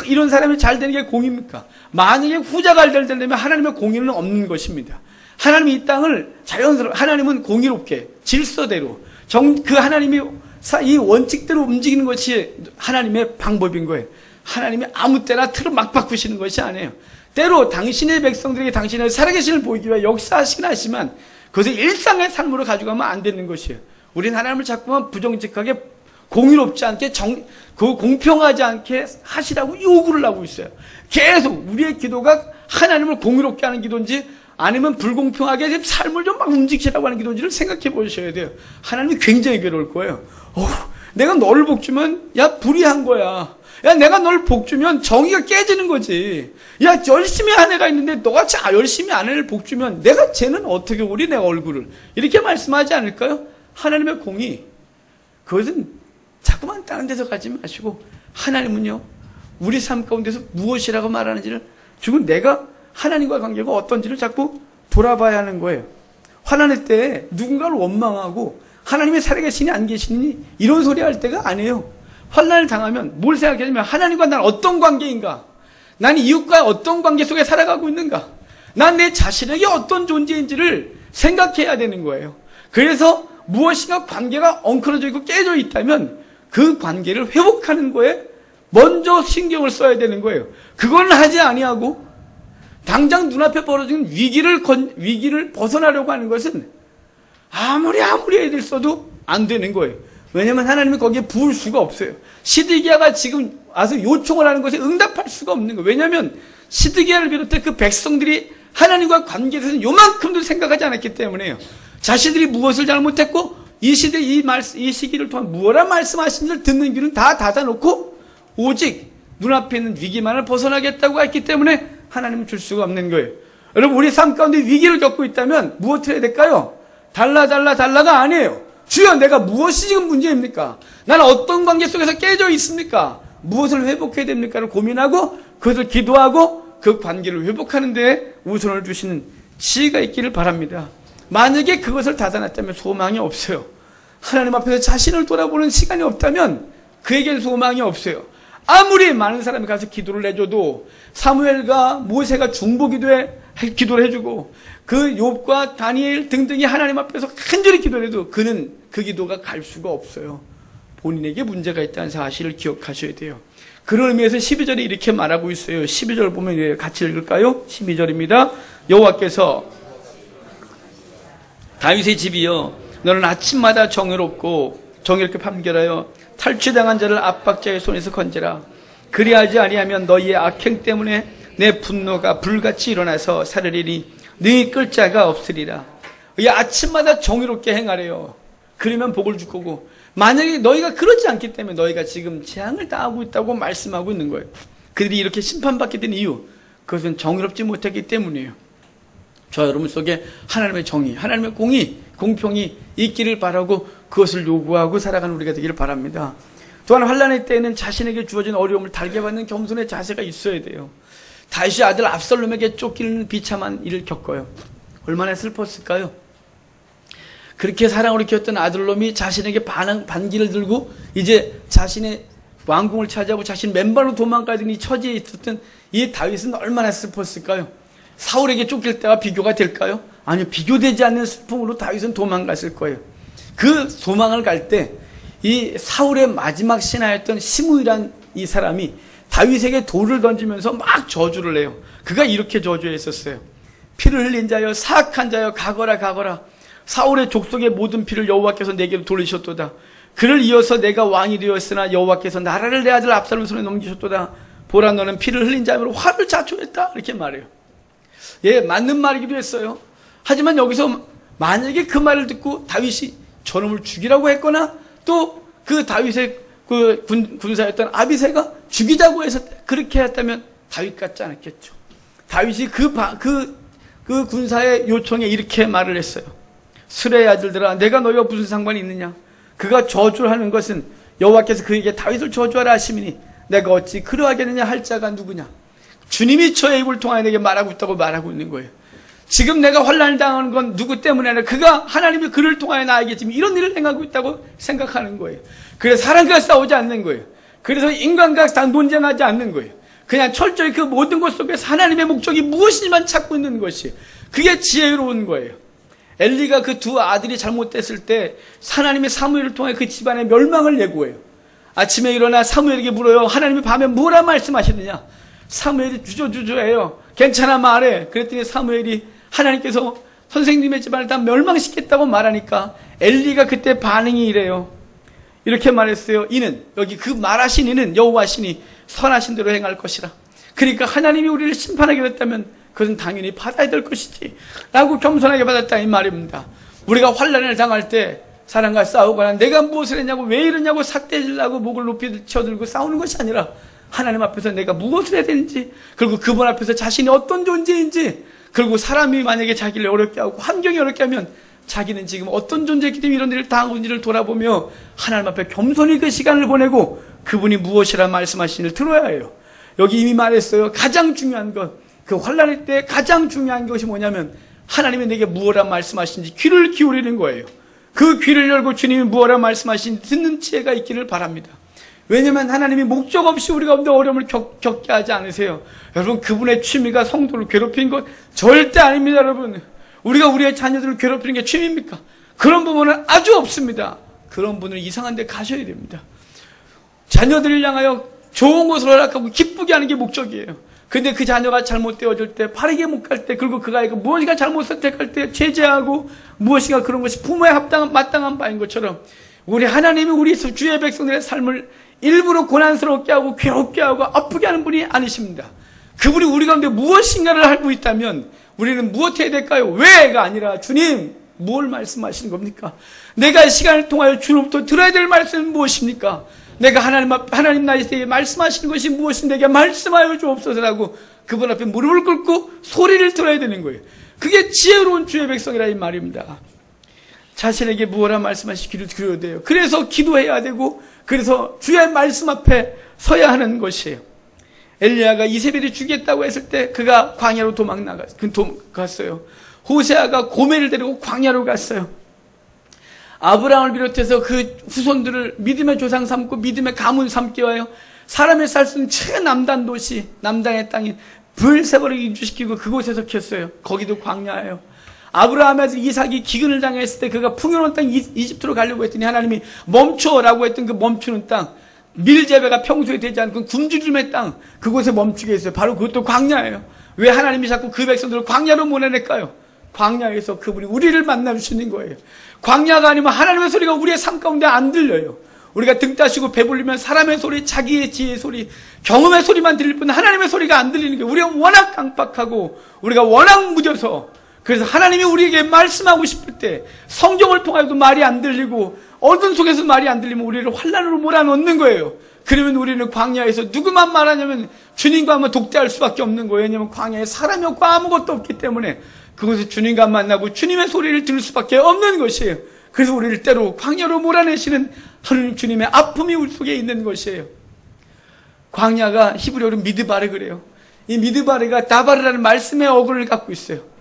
이런 사람이 잘 되는 게 공입니까? 만약에 후자가 되려면 하나님의 공의는 없는 것입니다. 하나님이 이 땅을 자연스럽게 하나님은 공의롭게 질서대로 그 하나님이 이 원칙대로 움직이는 것이 하나님의 방법인 거예요. 하나님이 아무 때나 틀을 막 바꾸시는 것이 아니에요. 때로 당신의 백성들에게 당신의 살아계신을 보이기 위해 역사하시긴 하지만 그것을 일상의 삶으로 가져가면 안 되는 것이에요. 우리는 하나님을 자꾸만 부정직하게 공의롭지 않게 공평하지 않게 하시라고 요구를 하고 있어요. 계속 우리의 기도가 하나님을 공의롭게 하는 기도인지 아니면 불공평하게 삶을 좀 막 움직이시라고 하는 기도인지를 생각해 보셔야 돼요. 하나님이 굉장히 괴로울 거예요. 내가 너를 복주면 야 불의한 거야. 야 내가 널 복주면 정의가 깨지는 거지. 야 열심히 한 애가 있는데 너가 열심히 안 애를 복주면 내가 쟤는 어떻게 우리 내 얼굴을 이렇게 말씀하지 않을까요? 하나님의 공의 그것은 자꾸만 다른 데서 가지 마시고 하나님은요 우리 삶 가운데서 무엇이라고 말하는지를 지금 내가 하나님과 관계가 어떤지를 자꾸 돌아봐야 하는 거예요. 화난의 때에 누군가를 원망하고 하나님의 살아계시니 안 계시니 이런 소리 할 때가 아니에요. 환난을 당하면 뭘 생각하냐면 하나님과 난 어떤 관계인가? 난 이웃과 어떤 관계 속에 살아가고 있는가? 난 내 자신에게 어떤 존재인지를 생각해야 되는 거예요. 그래서 무엇인가 관계가 엉클어져 있고 깨져 있다면 그 관계를 회복하는 거에 먼저 신경을 써야 되는 거예요. 그건 하지 아니하고 당장 눈앞에 벌어진 위기를 벗어나려고 하는 것은 아무리 애들 써도 안 되는 거예요. 왜냐하면 하나님은 거기에 부을 수가 없어요. 시드기야가 지금 와서 요청을 하는 것에 응답할 수가 없는 거예요. 왜냐하면 시드기야를 비롯해 그 백성들이 하나님과 관계에 대해서 요만큼도 생각하지 않았기 때문에요. 자신들이 무엇을 잘못했고 이 시대 이 시기를 통한 무엇라 말씀하신지를 듣는 귀는 다 닫아놓고 오직 눈앞에 있는 위기만을 벗어나겠다고 했기 때문에 하나님은 줄 수가 없는 거예요. 여러분 우리 삶 가운데 위기를 겪고 있다면 무엇을 해야 될까요? 달라가 아니에요. 주여 내가 무엇이 지금 문제입니까? 나는 어떤 관계 속에서 깨져 있습니까? 무엇을 회복해야 됩니까를 고민하고 그것을 기도하고 그 관계를 회복하는 데 우선을 두시는 지혜가 있기를 바랍니다. 만약에 그것을 닫아놨다면 소망이 없어요. 하나님 앞에서 자신을 돌아보는 시간이 없다면 그에겐 소망이 없어요. 아무리 많은 사람이 가서 기도를 해줘도 사무엘과 모세가 중보기도에 기도를 해주고 그 욥과 다니엘 등등이 하나님 앞에서 간절히 기도를 해도 그는 그 기도가 갈 수가 없어요. 본인에게 문제가 있다는 사실을 기억하셔야 돼요. 그런 의미에서 12절에 이렇게 말하고 있어요. 12절 보면 같이 읽을까요? 12절입니다. 여호와께서 다윗의 집이여 너는 아침마다 정의롭게 판결하여 탈취당한 자를 압박자의 손에서 건져라. 그리하지 아니하면 너희의 악행 때문에 내 분노가 불같이 일어나서 사르리니 너희 끌 자가 없으리라. 아침마다 정의롭게 행하래요. 그러면 복을 줄 거고 만약에 너희가 그러지 않기 때문에 너희가 지금 재앙을 당하고 있다고 말씀하고 있는 거예요. 그들이 이렇게 심판받게 된 이유 그것은 정의롭지 못했기 때문이에요. 저 여러분 속에 하나님의 정의, 하나님의 공의, 공평이 있기를 바라고 그것을 요구하고 살아가는 우리가 되기를 바랍니다. 또한 환난의 때에는 자신에게 주어진 어려움을 달게 받는 겸손의 자세가 있어야 돼요. 다윗이 아들 압살롬에게 쫓기는 비참한 일을 겪어요. 얼마나 슬펐을까요? 그렇게 사랑으로 키웠던 아들놈이 자신에게 반기를 들고 이제 자신의 왕궁을 차지하고 자신 맨발로 도망가던 이 처지에 있었던 이 다윗은 얼마나 슬펐을까요? 사울에게 쫓길 때와 비교가 될까요? 아니요, 비교되지 않는 슬픔으로 다윗은 도망갔을 거예요. 그 도망을 갈 때 이 사울의 마지막 신하였던 시므이란 이 사람이 다윗에게 돌을 던지면서 막 저주를 해요. 그가 이렇게 저주했었어요. 피를 흘린 자여 사악한 자여 가거라. 사울의 족속의 모든 피를 여호와께서 내게로 돌리셨도다. 그를 이어서 내가 왕이 되었으나 여호와께서 나라를 내 아들 압살롬 손에 넘기셨도다. 보라 너는 피를 흘린 자로 화를 자초했다. 이렇게 말해요. 예, 맞는 말이기도 했어요. 하지만 여기서 만약에 그 말을 듣고 다윗이 저놈을 죽이라고 했거나 또 그 다윗의 그 군사였던 아비새가 죽이자고 해서 그렇게 했다면 다윗 같지 않았겠죠. 다윗이 그 군사의 요청에 이렇게 말을 했어요. 스레의 아들들아, 내가 너희와 무슨 상관이 있느냐? 그가 저주를 하는 것은 여호와께서 그에게 다윗을 저주하라 하시미니 내가 어찌 그러하겠느냐 할 자가 누구냐? 주님이 저의 입을 통하여 내게 말하고 있다고 말하고 있는 거예요. 지금 내가 환난을 당하는 건 누구 때문에 아니라 그가 하나님이 그를 통하여 나에게 지금 이런 일을 행하고 있다고 생각하는 거예요. 그래서 사람과 싸우지 않는 거예요. 그래서 인간과 논쟁하지 않는 거예요. 그냥 철저히 그 모든 것 속에서 하나님의 목적이 무엇인지만 찾고 있는 것이, 그게 지혜로운 거예요. 엘리가 그 두 아들이 잘못됐을 때 하나님의 사무엘을 통해 그 집안의 멸망을 예고해요. 아침에 일어나 사무엘에게 물어요. 하나님이 밤에 뭐라 말씀하셨느냐? 사무엘이 주저주저해요. 괜찮아 말해. 그랬더니 사무엘이 하나님께서 선생님의 집안을 다 멸망시켰다고 말하니까 엘리가 그때 반응이 이래요. 이렇게 말했어요. 이는, 여기 그 말하신 이는 여호와시니 선하신 대로 행할 것이라. 그러니까 하나님이 우리를 심판하게 됐다면 그것은 당연히 받아야 될 것이지 라고 겸손하게 받았다 이 말입니다. 우리가 환난을 당할 때 사람과 싸우거나 내가 무엇을 했냐고 왜 이러냐고 삭대질라고 목을 높이 쳐들고 싸우는 것이 아니라 하나님 앞에서 내가 무엇을 해야 되는지, 그리고 그분 앞에서 자신이 어떤 존재인지, 그리고 사람이 만약에 자기를 어렵게 하고 환경이 어렵게 하면 자기는 지금 어떤 존재이기 때문에 이런 일을 당하고 있는지를 돌아보며 하나님 앞에 겸손히 그 시간을 보내고 그분이 무엇이라 말씀하시는지를 들어야 해요. 여기 이미 말했어요. 가장 중요한 것, 그 환난의 때 가장 중요한 것이 뭐냐면 하나님이 내게 무엇이라 말씀하시는지 귀를 기울이는 거예요. 그 귀를 열고 주님이 무엇이라 말씀하시는지 듣는 지혜가 있기를 바랍니다. 왜냐하면 하나님이 목적 없이 우리가 어려움을 겪게 하지 않으세요. 여러분, 그분의 취미가 성도를 괴롭히는 것 절대 아닙니다. 여러분, 우리가 우리의 자녀들을 괴롭히는 게 취미입니까? 그런 부분은 아주 없습니다. 그런 분은 이상한 데 가셔야 됩니다. 자녀들을 향하여 좋은 것을 허락하고 기쁘게 하는 게 목적이에요. 근데 그 자녀가 잘못되어질 때, 바르게 못 갈 때, 그리고 그가 무엇인가 잘못 선택할 때 제재하고 무엇인가 그런 것이 부모의 마땅한 바인 것처럼 우리 하나님이 우리 주의 백성들의 삶을 일부러 고난스럽게 하고 괴롭게 하고 아프게 하는 분이 아니십니다. 그분이 우리 가운데 무엇인가를 알고 있다면 우리는 무엇 해야 될까요? 왜가 아니라 주님, 뭘 말씀하시는 겁니까? 내가 이 시간을 통하여 주로부터 들어야 될 말씀은 무엇입니까? 내가 하나님 나에게 말씀하시는 것이 무엇인데 내게 말씀하여 주옵소서라고 그분 앞에 무릎을 꿇고 소리를 들어야 되는 거예요. 그게 지혜로운 주의 백성이라 이 말입니다. 자신에게 무엇라 말씀하시 귀를 들어야 돼요. 그래서 기도해야 되고, 그래서 주의 말씀 앞에 서야 하는 것이에요. 엘리야가 이세벨이 죽겠다고 했을 때 그가 광야로 갔어요. 호세아가 고멜을 데리고 광야로 갔어요. 아브라함을 비롯해서 그 후손들을 믿음의 조상 삼고 믿음의 가문 삼게 하여 사람의 살 수 있는 최남단 도시, 남단의 땅인 브엘세바를 인주시키고 그곳에서 켰어요. 거기도 광야예요. 아브라함의 아들 이삭이 기근을 당했을 때 그가 풍요로운 땅 이집트로 가려고 했더니 하나님이 멈춰라고 했던 그 멈추는 땅, 밀재배가 평소에 되지 않은 굶주림의 땅, 그곳에 멈추게 했어요. 바로 그것도 광야예요. 왜 하나님이 자꾸 그 백성들을 광야로 보내낼까요? 광야에서 그분이 우리를 만나주시는 거예요. 광야가 아니면 하나님의 소리가 우리의 삶 가운데 안 들려요. 우리가 등 따시고 배불리면 사람의 소리, 자기의 지혜의 소리, 경험의 소리만 들릴 뿐 하나님의 소리가 안 들리는 거예요. 우리가 워낙 강박하고 우리가 워낙 무뎌서, 그래서 하나님이 우리에게 말씀하고 싶을 때 성경을 통하여도 말이 안 들리고 어둠 속에서 말이 안 들리면 우리를 환난으로 몰아넣는 거예요. 그러면 우리는 광야에서 누구만 말하냐면 주님과 한번 독대할 수밖에 없는 거예요. 왜냐하면 광야에 사람이 없고 아무것도 없기 때문에 그곳에 주님과 만나고 주님의 소리를 들을 수밖에 없는 것이에요. 그래서 우리를 때로 광야로 몰아내시는 하나님 주님의 아픔이 우리 속에 있는 것이에요. 광야가 히브리어로 미드바르 그래요. 이 미드바르가 다바르라는 말씀의 어근을 갖고 있어요.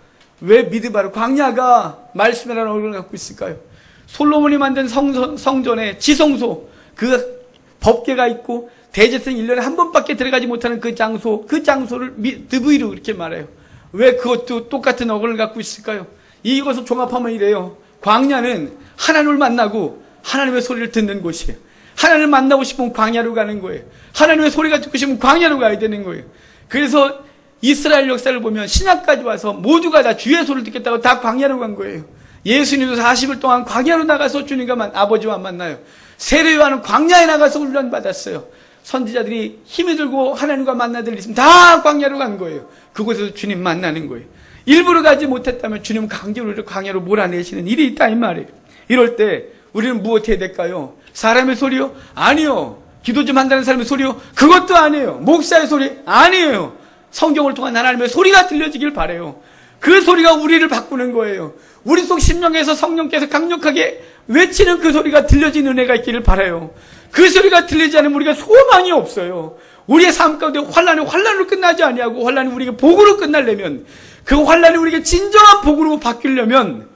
왜 미드바르, 광야가 말씀이라는 어근을 갖고 있을까요? 솔로몬이 만든 성전에 지성소, 그 법궤가 있고 대제사장이 1년에 한 번밖에 들어가지 못하는 그 장소를 드브이루 이렇게 말해요. 왜 그것도 똑같은 어근을 갖고 있을까요? 이것을 종합하면 이래요. 광야는 하나님을 만나고 하나님의 소리를 듣는 곳이에요. 하나님을 만나고 싶으면 광야로 가는 거예요. 하나님의 소리가 듣고 싶으면 광야로 가야 되는 거예요. 그래서 이스라엘 역사를 보면 신약까지 와서 모두가 다 주의 소리를 듣겠다고 다 광야로 간 거예요. 예수님도 40일 동안 광야로 나가서 주님과 아버지와 만나요. 세례요한은 광야에 나가서 훈련 받았어요. 선지자들이 힘이 들고 하나님과 만나들 있으면 다 광야로 간 거예요. 그곳에서 주님 만나는 거예요. 일부러 가지 못했다면 주님은 강제로 광야로 몰아내시는 일이 있다 이 말이에요. 이럴 때 우리는 무엇해야 될까요? 사람의 소리요? 아니요. 기도 좀 한다는 사람의 소리요? 그것도 아니에요. 목사의 소리? 아니에요. 성경을 통한 하나님의 소리가 들려지길 바라요. 그 소리가 우리를 바꾸는 거예요. 우리 속 심령에서 성령께서 강력하게 외치는 그 소리가 들려지는 은혜가 있기를 바라요. 그 소리가 들리지 않으면 우리가 소망이 없어요. 우리의 삶 가운데 환란으로 끝나지 아니하고 환란이 우리에게 복으로 끝나려면, 그 환란이 우리에게 진정한 복으로 바뀌려면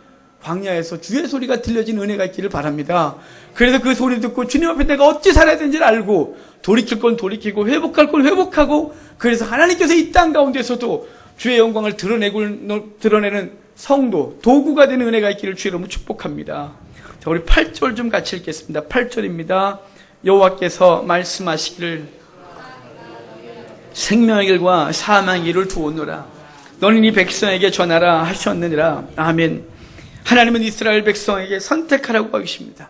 광야에서 주의 소리가 들려진 은혜가 있기를 바랍니다. 그래서 그 소리 듣고 주님 앞에 내가 어찌 살아야 되는지를 알고 돌이킬 건 돌이키고 회복할 건 회복하고, 그래서 하나님께서 이 땅 가운데서도 주의 영광을 드러내는 성도, 도구가 되는 은혜가 있기를 주의 이름으로 축복합니다. 자, 우리 8절 좀 같이 읽겠습니다. 8절입니다. 여호와께서 말씀하시기를 생명의 길과 사망의 길을 두었노라. 너는 이 백성에게 전하라 하셨느니라. 아멘. 하나님은 이스라엘 백성에게 선택하라고 하십니다.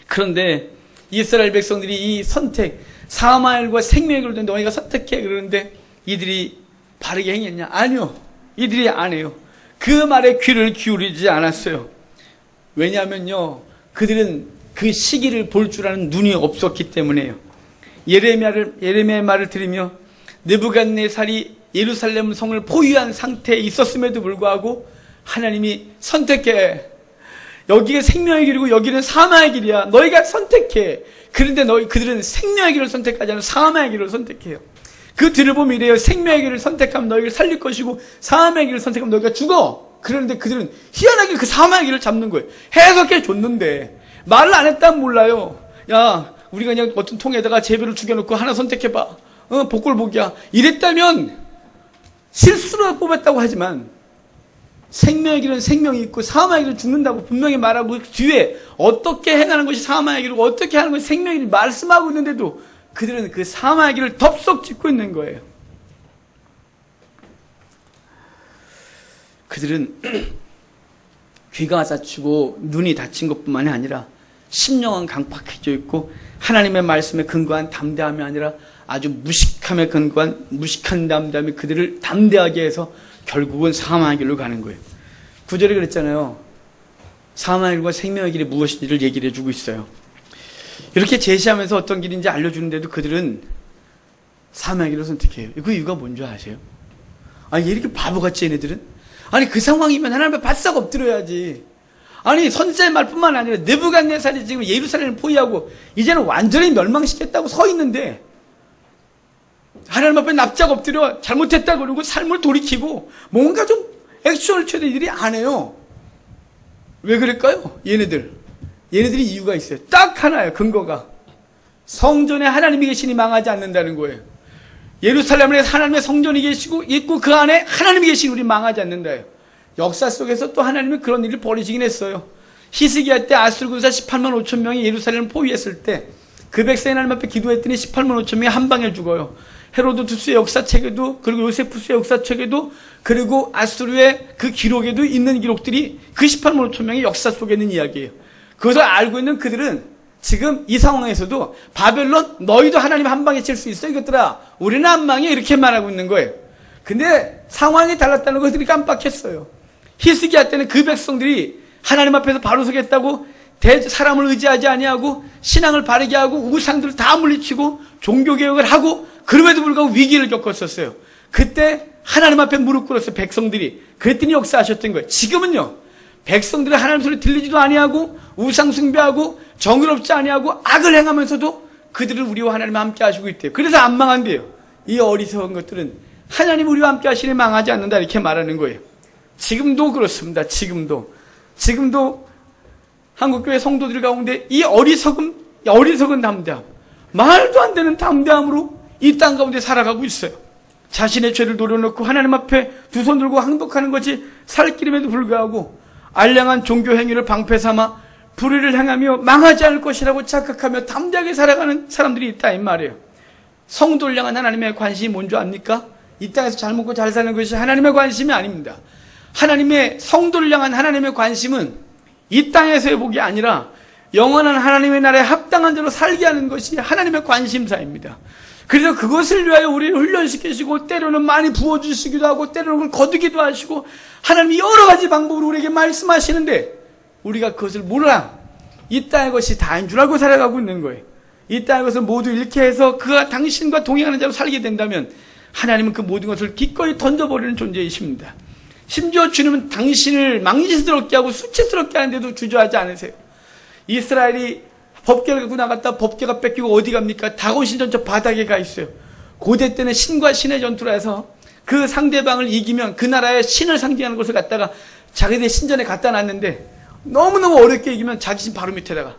그런데 이스라엘 백성들이 이 선택, 사망의 길과 생명의 길을 너희가 선택해 그러는데 이들이 바르게 행했냐? 아니요. 이들이 안 해요. 그 말에 귀를 기울이지 않았어요. 왜냐하면요, 그들은 그 시기를 볼 줄 아는 눈이 없었기 때문에요. 예레미야의 말을 들으며 느부갓네살이 예루살렘 성을 포위한 상태에 있었음에도 불구하고 하나님이 선택해. 여기가 생명의 길이고 여기는 사망의 길이야. 너희가 선택해. 그런데 그들은 생명의 길을 선택하지 않고 사망의 길을 선택해요. 그 뒤를 보면 이래요. 생명의 길을 선택하면 너희를 살릴 것이고 사망의 길을 선택하면 너희가 죽어. 그런데 그들은 희한하게 그 사망의 길을 잡는 거예요. 해석해 줬는데 말을 안 했다면 몰라요. 야, 우리가 그냥 어떤 통에다가 제비를 죽여놓고 하나 선택해봐. 복골복이야. 이랬다면 실수로 뽑았다고 하지만 생명의 길은 생명이 있고 사망의 길은 죽는다고 분명히 말하고 그 뒤에 어떻게 행하는 것이 사망의 길이고 어떻게 하는 것이 생명의 길을 말씀하고 있는데도 그들은 그 사망의 길을 덥석 짚고 있는 거예요. 그들은 귀가 다치고 눈이 다친 것뿐만이 아니라 심령은 강팍해져 있고 하나님의 말씀에 근거한 담대함이 아니라 아주 무식함에 근거한 무식한 담대함이 그들을 담대하게 해서 결국은 사망의 길로 가는 거예요. 9절에 그랬잖아요. 사망의 길과 생명의 길이 무엇인지를 얘기를 해주고 있어요. 이렇게 제시하면서 어떤 길인지 알려주는데도 그들은 사망의 길을 선택해요. 그 이유가 뭔지 아세요? 아니, 이렇게 바보같이 얘네들은? 아니, 그 상황이면 하나님 앞에 바싹 엎드려야지. 아니, 선지자의 말뿐만 아니라 느부갓네살이 지금 예루살렘을 포위하고 이제는 완전히 멸망시켰다고 서 있는데 하나님 앞에 납작 엎드려 잘못했다 그러고 삶을 돌이키고 뭔가 좀 액션을 취해도 이들이 안 해요. 왜 그럴까요? 얘네들이 이유가 있어요. 딱 하나예요. 근거가 성전에 하나님이 계시니 망하지 않는다는 거예요. 예루살렘에 하나님의 성전이 계시고 있고 그 안에 하나님이 계시니 우리 망하지 않는다예요. 역사 속에서 또 하나님은 그런 일을 벌이시긴 했어요. 히스기야 때 아수르 군사 18만 5천 명이 예루살렘을 포위했을 때 그 백성이 하나님 앞에 기도했더니 18만 5천 명이 한 방에 죽어요. 헤로도투스의 역사책에도, 그리고 요세푸스의 역사책에도, 그리고 아수르의 그 기록에도 있는 기록들이 그 18만 5천 명의 역사 속에 있는 이야기예요. 그것을 알고 있는 그들은 지금 이 상황에서도 바벨론 너희도 하나님 한 방에 칠 수 있어 이것들아, 우리는 한 방에 이렇게 말하고 있는 거예요. 근데 상황이 달랐다는 것들이 깜빡했어요. 히스기야 때는 그 백성들이 하나님 앞에서 바로 서겠다고 사람을 의지하지 아니하고 신앙을 바르게 하고 우상들을 다 물리치고 종교개혁을 하고 그럼에도 불구하고 위기를 겪었었어요. 그때 하나님 앞에 무릎 꿇었어요. 백성들이. 그랬더니 역사하셨던 거예요. 지금은요, 백성들이 하나님 소리 들리지도 아니하고 우상 숭배하고 정의롭지 아니하고 악을 행하면서도 그들은 우리와 하나님 함께 하시고 있대요. 그래서 안 망한대요. 이 어리석은 것들은 하나님 우리와 함께 하시니 망하지 않는다 이렇게 말하는 거예요. 지금도 그렇습니다. 지금도 한국교회 성도들 가운데 이 어리석은 담대함, 말도 안 되는 담대함으로 이 땅 가운데 살아가고 있어요. 자신의 죄를 노려놓고 하나님 앞에 두 손 들고 항복하는 것이 살길임에도 불구하고 알량한 종교 행위를 방패 삼아 불의를 행하며 망하지 않을 것이라고 착각하며 담대하게 살아가는 사람들이 있다 이 말이에요. 성도를 향한 하나님의 관심이 뭔지 압니까? 이 땅에서 잘 먹고 잘 사는 것이 하나님의 관심이 아닙니다. 하나님의 성도를 향한 하나님의 관심은 이 땅에서의 복이 아니라 영원한 하나님의 나라에 합당한 대로 살게 하는 것이 하나님의 관심사입니다. 그래서 그것을 위하여 우리를 훈련시키시고 때로는 많이 부어주시기도 하고 때로는 거두기도 하시고 하나님이 여러 가지 방법으로 우리에게 말씀하시는데 우리가 그것을 몰라. 이 땅의 것이 다인 줄 알고 살아가고 있는 거예요. 이 땅의 것을 모두 잃게 해서 그가 당신과 동행하는 자로 살게 된다면 하나님은 그 모든 것을 기꺼이 던져버리는 존재이십니다. 심지어 주님은 당신을 망신스럽게 하고 수치스럽게 하는데도 주저하지 않으세요. 이스라엘이 법궤를 갖고 나갔다 법궤가 뺏기고 어디 갑니까? 다곤신 저 바닥에 가 있어요. 고대 때는 신과 신의 전투라 해서 그 상대방을 이기면 그 나라의 신을 상징하는 것을 갖다가 자기네 신전에 갖다 놨는데 너무너무 어렵게 이기면 자기 신 바로 밑에다가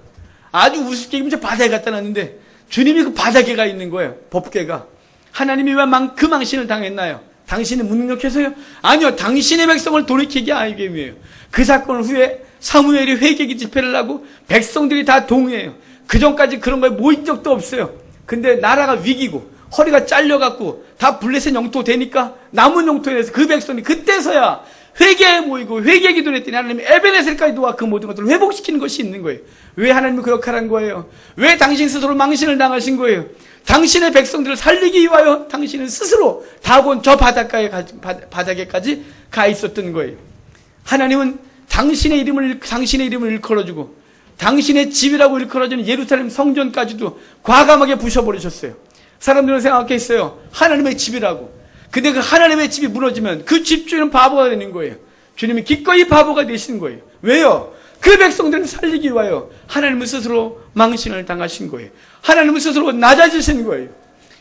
아주 우습게 이기면 저 바닥에 갖다 놨는데 주님이 그 바닥에 가 있는 거예요. 법궤가. 하나님이 왜 그 망신을 당했나요? 당신이 무능력해서요? 아니요. 당신의 백성을 돌이키기 하기 위해요. 그 사건 후에 사무엘이 회개기 집회를 하고 백성들이 다 동의해요. 그 전까지 그런 거에 모인 적도 없어요. 근데 나라가 위기고 허리가 잘려갖고 다 블레셋 영토 되니까 남은 영토에 대해서 그 백성이 그때서야 회개에 모이고 회개 기도를 했더니 하나님이 에베네셀까지 도와 그 모든 것들을 회복시키는 것이 있는 거예요. 왜 하나님이 그렇게 하는 거예요? 왜 당신 스스로 망신을 당하신 거예요? 당신의 백성들을 살리기 위하여 당신은 스스로 다곤 저 바닥에까지 가 있었던 거예요. 하나님은 당신의 이름을 일컬어주고 당신의 집이라고 일컬어주는 예루살렘 성전까지도 과감하게 부셔버리셨어요. 사람들은 생각했어요. 하나님의 집이라고. 근데 그 하나님의 집이 무너지면 그 집주인은 바보가 되는 거예요. 주님이 기꺼이 바보가 되시는 거예요. 왜요? 그 백성들을 살리기 위하여 하나님은 스스로 망신을 당하신 거예요. 하나님은 스스로 낮아지신 거예요.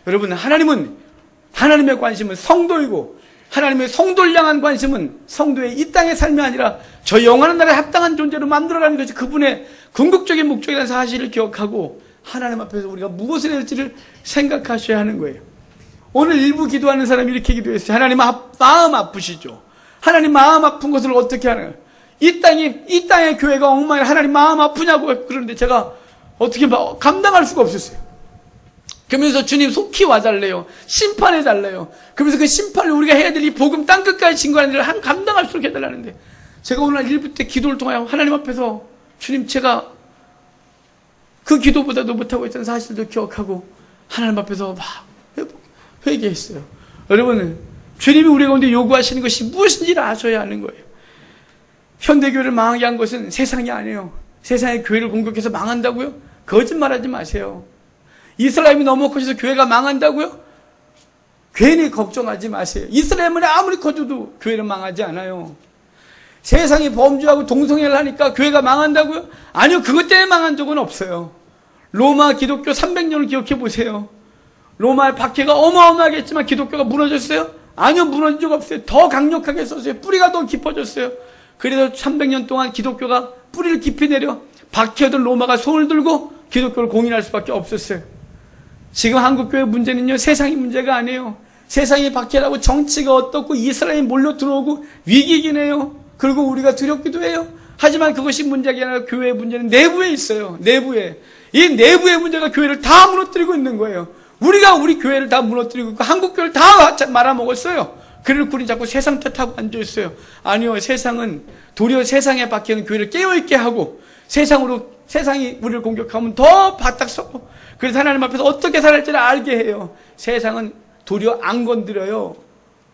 여러분, 하나님의 관심은 성도이고 하나님의 성도를 향한 관심은 성도의 이 땅의 삶이 아니라 저 영원한 나라에 합당한 존재로 만들어가는 것이 그분의 궁극적인 목적이라는 사실을 기억하고 하나님 앞에서 우리가 무엇을 해야 할지를 생각하셔야 하는 거예요. 오늘 일부 기도하는 사람이 이렇게 기도했어요. 하나님 마음 아프시죠? 하나님 마음 아픈 것을 어떻게 하나요? 이 땅의 교회가 엉망이라 하나님 마음 아프냐고 그러는데 제가 어떻게 감당할 수가 없었어요. 그러면서 주님 속히 와달래요. 심판해달래요. 그러면서 그 심판을 우리가 해야 될 이 복음 땅끝까지 증거하는 일을 감당할 수 있게 해달라는데 제가 오늘 일부 때 기도를 통하여 하나님 앞에서 주님 제가 그 기도보다도 못하고 있던 사실도 기억하고 하나님 앞에서 막 회개했어요. 여러분, 주님이 우리 가운데 요구하시는 것이 무엇인지를 아셔야 하는 거예요. 현대교회를 망하게 한 것은 세상이 아니에요. 세상의 교회를 공격해서 망한다고요? 거짓말하지 마세요. 이스라엘이 너무 커져서 교회가 망한다고요? 괜히 걱정하지 마세요. 이스라엘이 아무리 커져도 교회는 망하지 않아요. 세상이 범죄하고 동성애를 하니까 교회가 망한다고요? 아니요. 그것 때문에 망한 적은 없어요. 로마 기독교 300년을 기억해 보세요. 로마의 박해가 어마어마하게 했지만 기독교가 무너졌어요? 아니요. 무너진 적 없어요. 더 강력하게 썼어요. 뿌리가 더 깊어졌어요. 그래서 300년 동안 기독교가 뿌리를 깊이 내려 박해하던 로마가 손을 들고 기독교를 공인할 수밖에 없었어요. 지금 한국교회 문제는요, 세상이 문제가 아니에요. 세상이 박해라고 정치가 어떻고 이스라엘이 몰려 들어오고 위기이긴 해요. 그리고 우리가 두렵기도 해요. 하지만 그것이 문제가 아니라 교회의 문제는 내부에 있어요. 내부에. 이 내부의 문제가 교회를 다 무너뜨리고 있는 거예요. 우리가 우리 교회를 다 무너뜨리고 있고 한국교회를 다 말아먹었어요. 그를 우리 자꾸 세상 탓하고 앉아있어요. 아니요. 세상은 도리어 세상에 박혀있는 교회를 깨어있게 하고 세상이 우리를 공격하면 더 바닥 서고 그래서 하나님 앞에서 어떻게 살아할지를 알게 해요. 세상은 도리어 안 건드려요.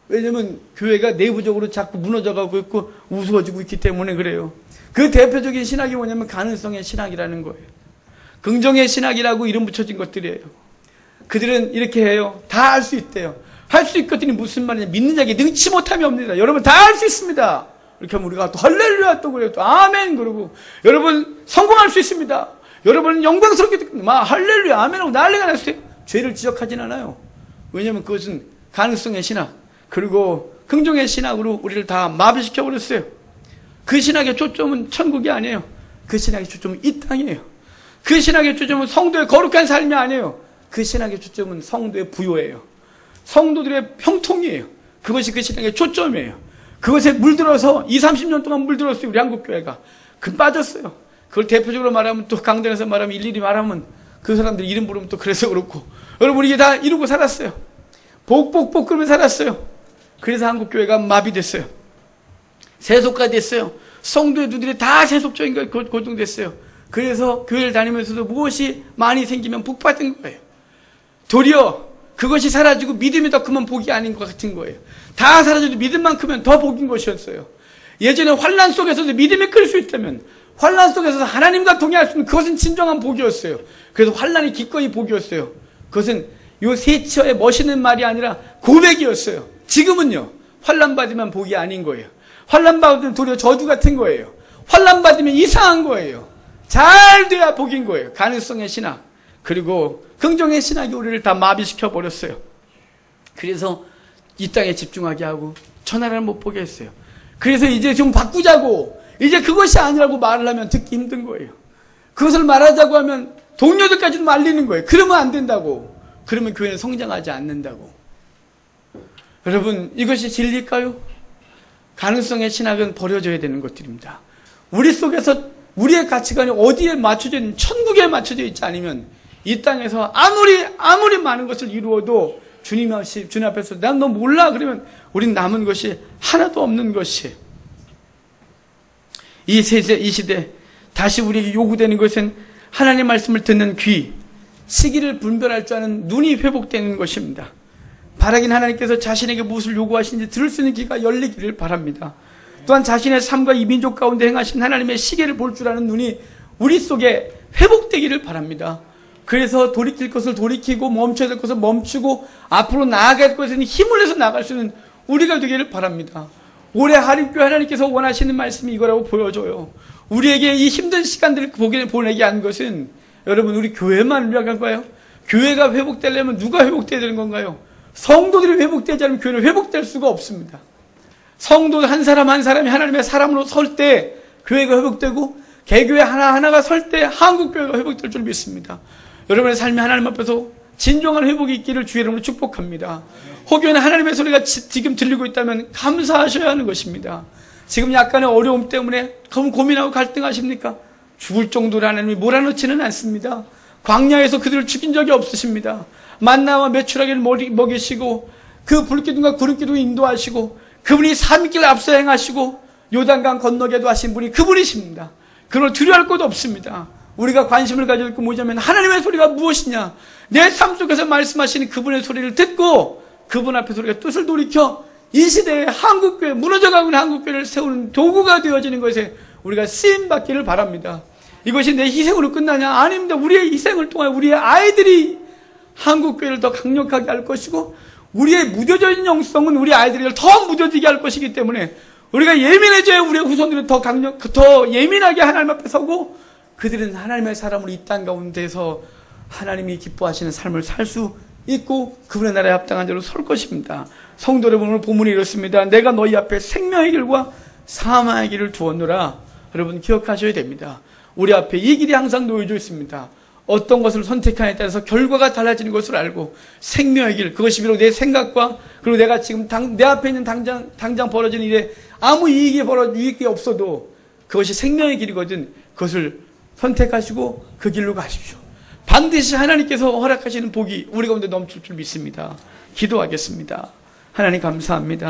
왜냐면 교회가 내부적으로 자꾸 무너져가고 있고 우스워지고 있기 때문에 그래요. 그 대표적인 신학이 뭐냐면 가능성의 신학이라는 거예요. 긍정의 신학이라고 이름 붙여진 것들이에요. 그들은 이렇게 해요. 다 할 수 있대요. 할 수 있거든요. 무슨 말이냐. 믿는 자에게 능치 못함이 없습니다. 여러분 다 할 수 있습니다. 이렇게 하면 우리가 또 할렐루야 또 그래요. 또 아멘 그러고 여러분 성공할 수 있습니다. 여러분 영광스럽게 막 할렐루야 아멘하고 난리가 났어요. 죄를 지적하진 않아요. 왜냐하면 그것은 가능성의 신학 그리고 긍정의 신학으로 우리를 다 마비시켜버렸어요. 그 신학의 초점은 천국이 아니에요. 그 신학의 초점은 이 땅이에요. 그 신학의 초점은 성도의 거룩한 삶이 아니에요. 그 신학의 초점은 성도의 부요예요. 성도들의 형통이에요. 그것이 그 신학의 초점이에요. 그것에 물들어서 20-30년 동안 물들었어요. 우리 한국교회가. 빠졌어요. 그걸 대표적으로 말하면 또 강단에서 말하면 일일이 말하면 그 사람들 이름 부르면 또 그래서 그렇고 여러분 이게 다 이루고 살았어요. 복복복 그러면 살았어요. 그래서 한국교회가 마비됐어요. 세속화 됐어요. 성도의 누들이 다 세속적인 걸 고정됐어요. 그래서 교회를 다니면서도 무엇이 많이 생기면 복 받은 거예요. 도리어 그것이 사라지고 믿음이 더 크면 복이 아닌 것 같은 거예요. 다 사라져도 믿음만 크면 더 복인 것이었어요. 예전에 환난 속에서도 믿음이 클 수 있다면 환난 속에서 하나님과 동행할 수 있는 그것은 진정한 복이었어요. 그래서 환난이 기꺼이 복이었어요. 그것은 요 세처의 멋있는 말이 아니라 고백이었어요. 지금은요, 환난 받으면 복이 아닌 거예요. 환난 받으면 도리어 저주 같은 거예요. 환난 받으면 이상한 거예요. 잘 돼야 복인 거예요. 가능성의 신학, 그리고 긍정의 신학이 우리를 다 마비시켜 버렸어요. 그래서 이 땅에 집중하게 하고 천하를 못 보게 했어요. 그래서 이제 좀 바꾸자고, 이제 그것이 아니라고 말을 하면 듣기 힘든 거예요. 그것을 말하자고 하면 동료들까지도 말리는 거예요. 그러면 안 된다고. 그러면 교회는 성장하지 않는다고. 여러분, 이것이 진리일까요? 가능성의 신학은 버려져야 되는 것들입니다. 우리 속에서 우리의 가치관이 어디에 맞춰져 있는, 천국에 맞춰져 있지 않으면 이 땅에서 아무리 많은 것을 이루어도 주님 앞에서 난 너 몰라 그러면 우린 남은 것이 하나도 없는 것이. 이 시대 다시 우리에게 요구되는 것은 하나님의 말씀을 듣는 귀, 시기를 분별할 줄 아는 눈이 회복되는 것입니다. 바라긴 하나님께서 자신에게 무엇을 요구하시는지 들을 수 있는 귀가 열리기를 바랍니다. 또한 자신의 삶과 이 민족 가운데 행하신 하나님의 시계를 볼 줄 아는 눈이 우리 속에 회복되기를 바랍니다. 그래서 돌이킬 것을 돌이키고 멈춰야 될 것을 멈추고 앞으로 나아갈 것에는 힘을 내서 나갈 수 있는 우리가 되기를 바랍니다. 올해 하림교회 하나님께서 원하시는 말씀이 이거라고 보여줘요. 우리에게 이 힘든 시간들을 보내게 한 것은 여러분 우리 교회만 위한가요? 교회가 회복되려면 누가 회복돼야 되는 건가요? 성도들이 회복되지 않으면 교회는 회복될 수가 없습니다. 성도 한 사람 한 사람이 하나님의 사람으로 설 때 교회가 회복되고 개교회 하나하나가 설 때 한국교회가 회복될 줄 믿습니다. 여러분의 삶이 하나님 앞에서 진정한 회복이 있기를 주의 이름으로 축복합니다. 혹여나 하나님의 소리가 지금 들리고 있다면 감사하셔야 하는 것입니다. 지금 약간의 어려움 때문에 고민하고 갈등하십니까? 죽을 정도로 하나님이 몰아넣지는 않습니다. 광야에서 그들을 죽인 적이 없으십니다. 만나와 메추라기를 먹이시고 그 불기둥과 구름기둥을 인도하시고 그분이 3길 앞서 행하시고 요단강 건너게도 하신 분이 그분이십니다. 그걸 두려워할 것도 없습니다. 우리가 관심을 가질 게 뭐냐면 하나님의 소리가 무엇이냐, 내 삶 속에서 말씀하시는 그분의 소리를 듣고 그분 앞에서 우리가 뜻을 돌이켜 이 시대에 한국교회, 무너져가고 있는 한국교회를 세우는 도구가 되어지는 것에 우리가 쓰임받기를 바랍니다. 이것이 내 희생으로 끝나냐? 아닙니다. 우리의 희생을 통해 우리의 아이들이 한국교회를 더 강력하게 할 것이고 우리의 무뎌져 있는 영성은 우리 아이들을 더 무뎌지게 할 것이기 때문에 우리가 예민해져야 우리의 후손들은 더 예민하게 하나님 앞에 서고 그들은 하나님의 사람으로 이 땅 가운데서 하나님이 기뻐하시는 삶을 살 수 있고 그분의 나라에 합당한 자로 설 것입니다. 성도 여러분, 오늘 본문이 이렇습니다. 내가 너희 앞에 생명의 길과 사망의 길을 두었노라. 여러분 기억하셔야 됩니다. 우리 앞에 이 길이 항상 놓여져 있습니다. 어떤 것을 선택하냐에 따라서 결과가 달라지는 것을 알고 생명의 길, 그것이 비록 내 생각과 그리고 내가 지금 내 앞에 있는 당장 벌어지는 일에 아무 유익이 없어도 그것이 생명의 길이거든. 그것을 선택하시고 그 길로 가십시오. 반드시 하나님께서 허락하시는 복이 우리 가운데 넘칠 줄 믿습니다. 기도하겠습니다. 하나님 감사합니다.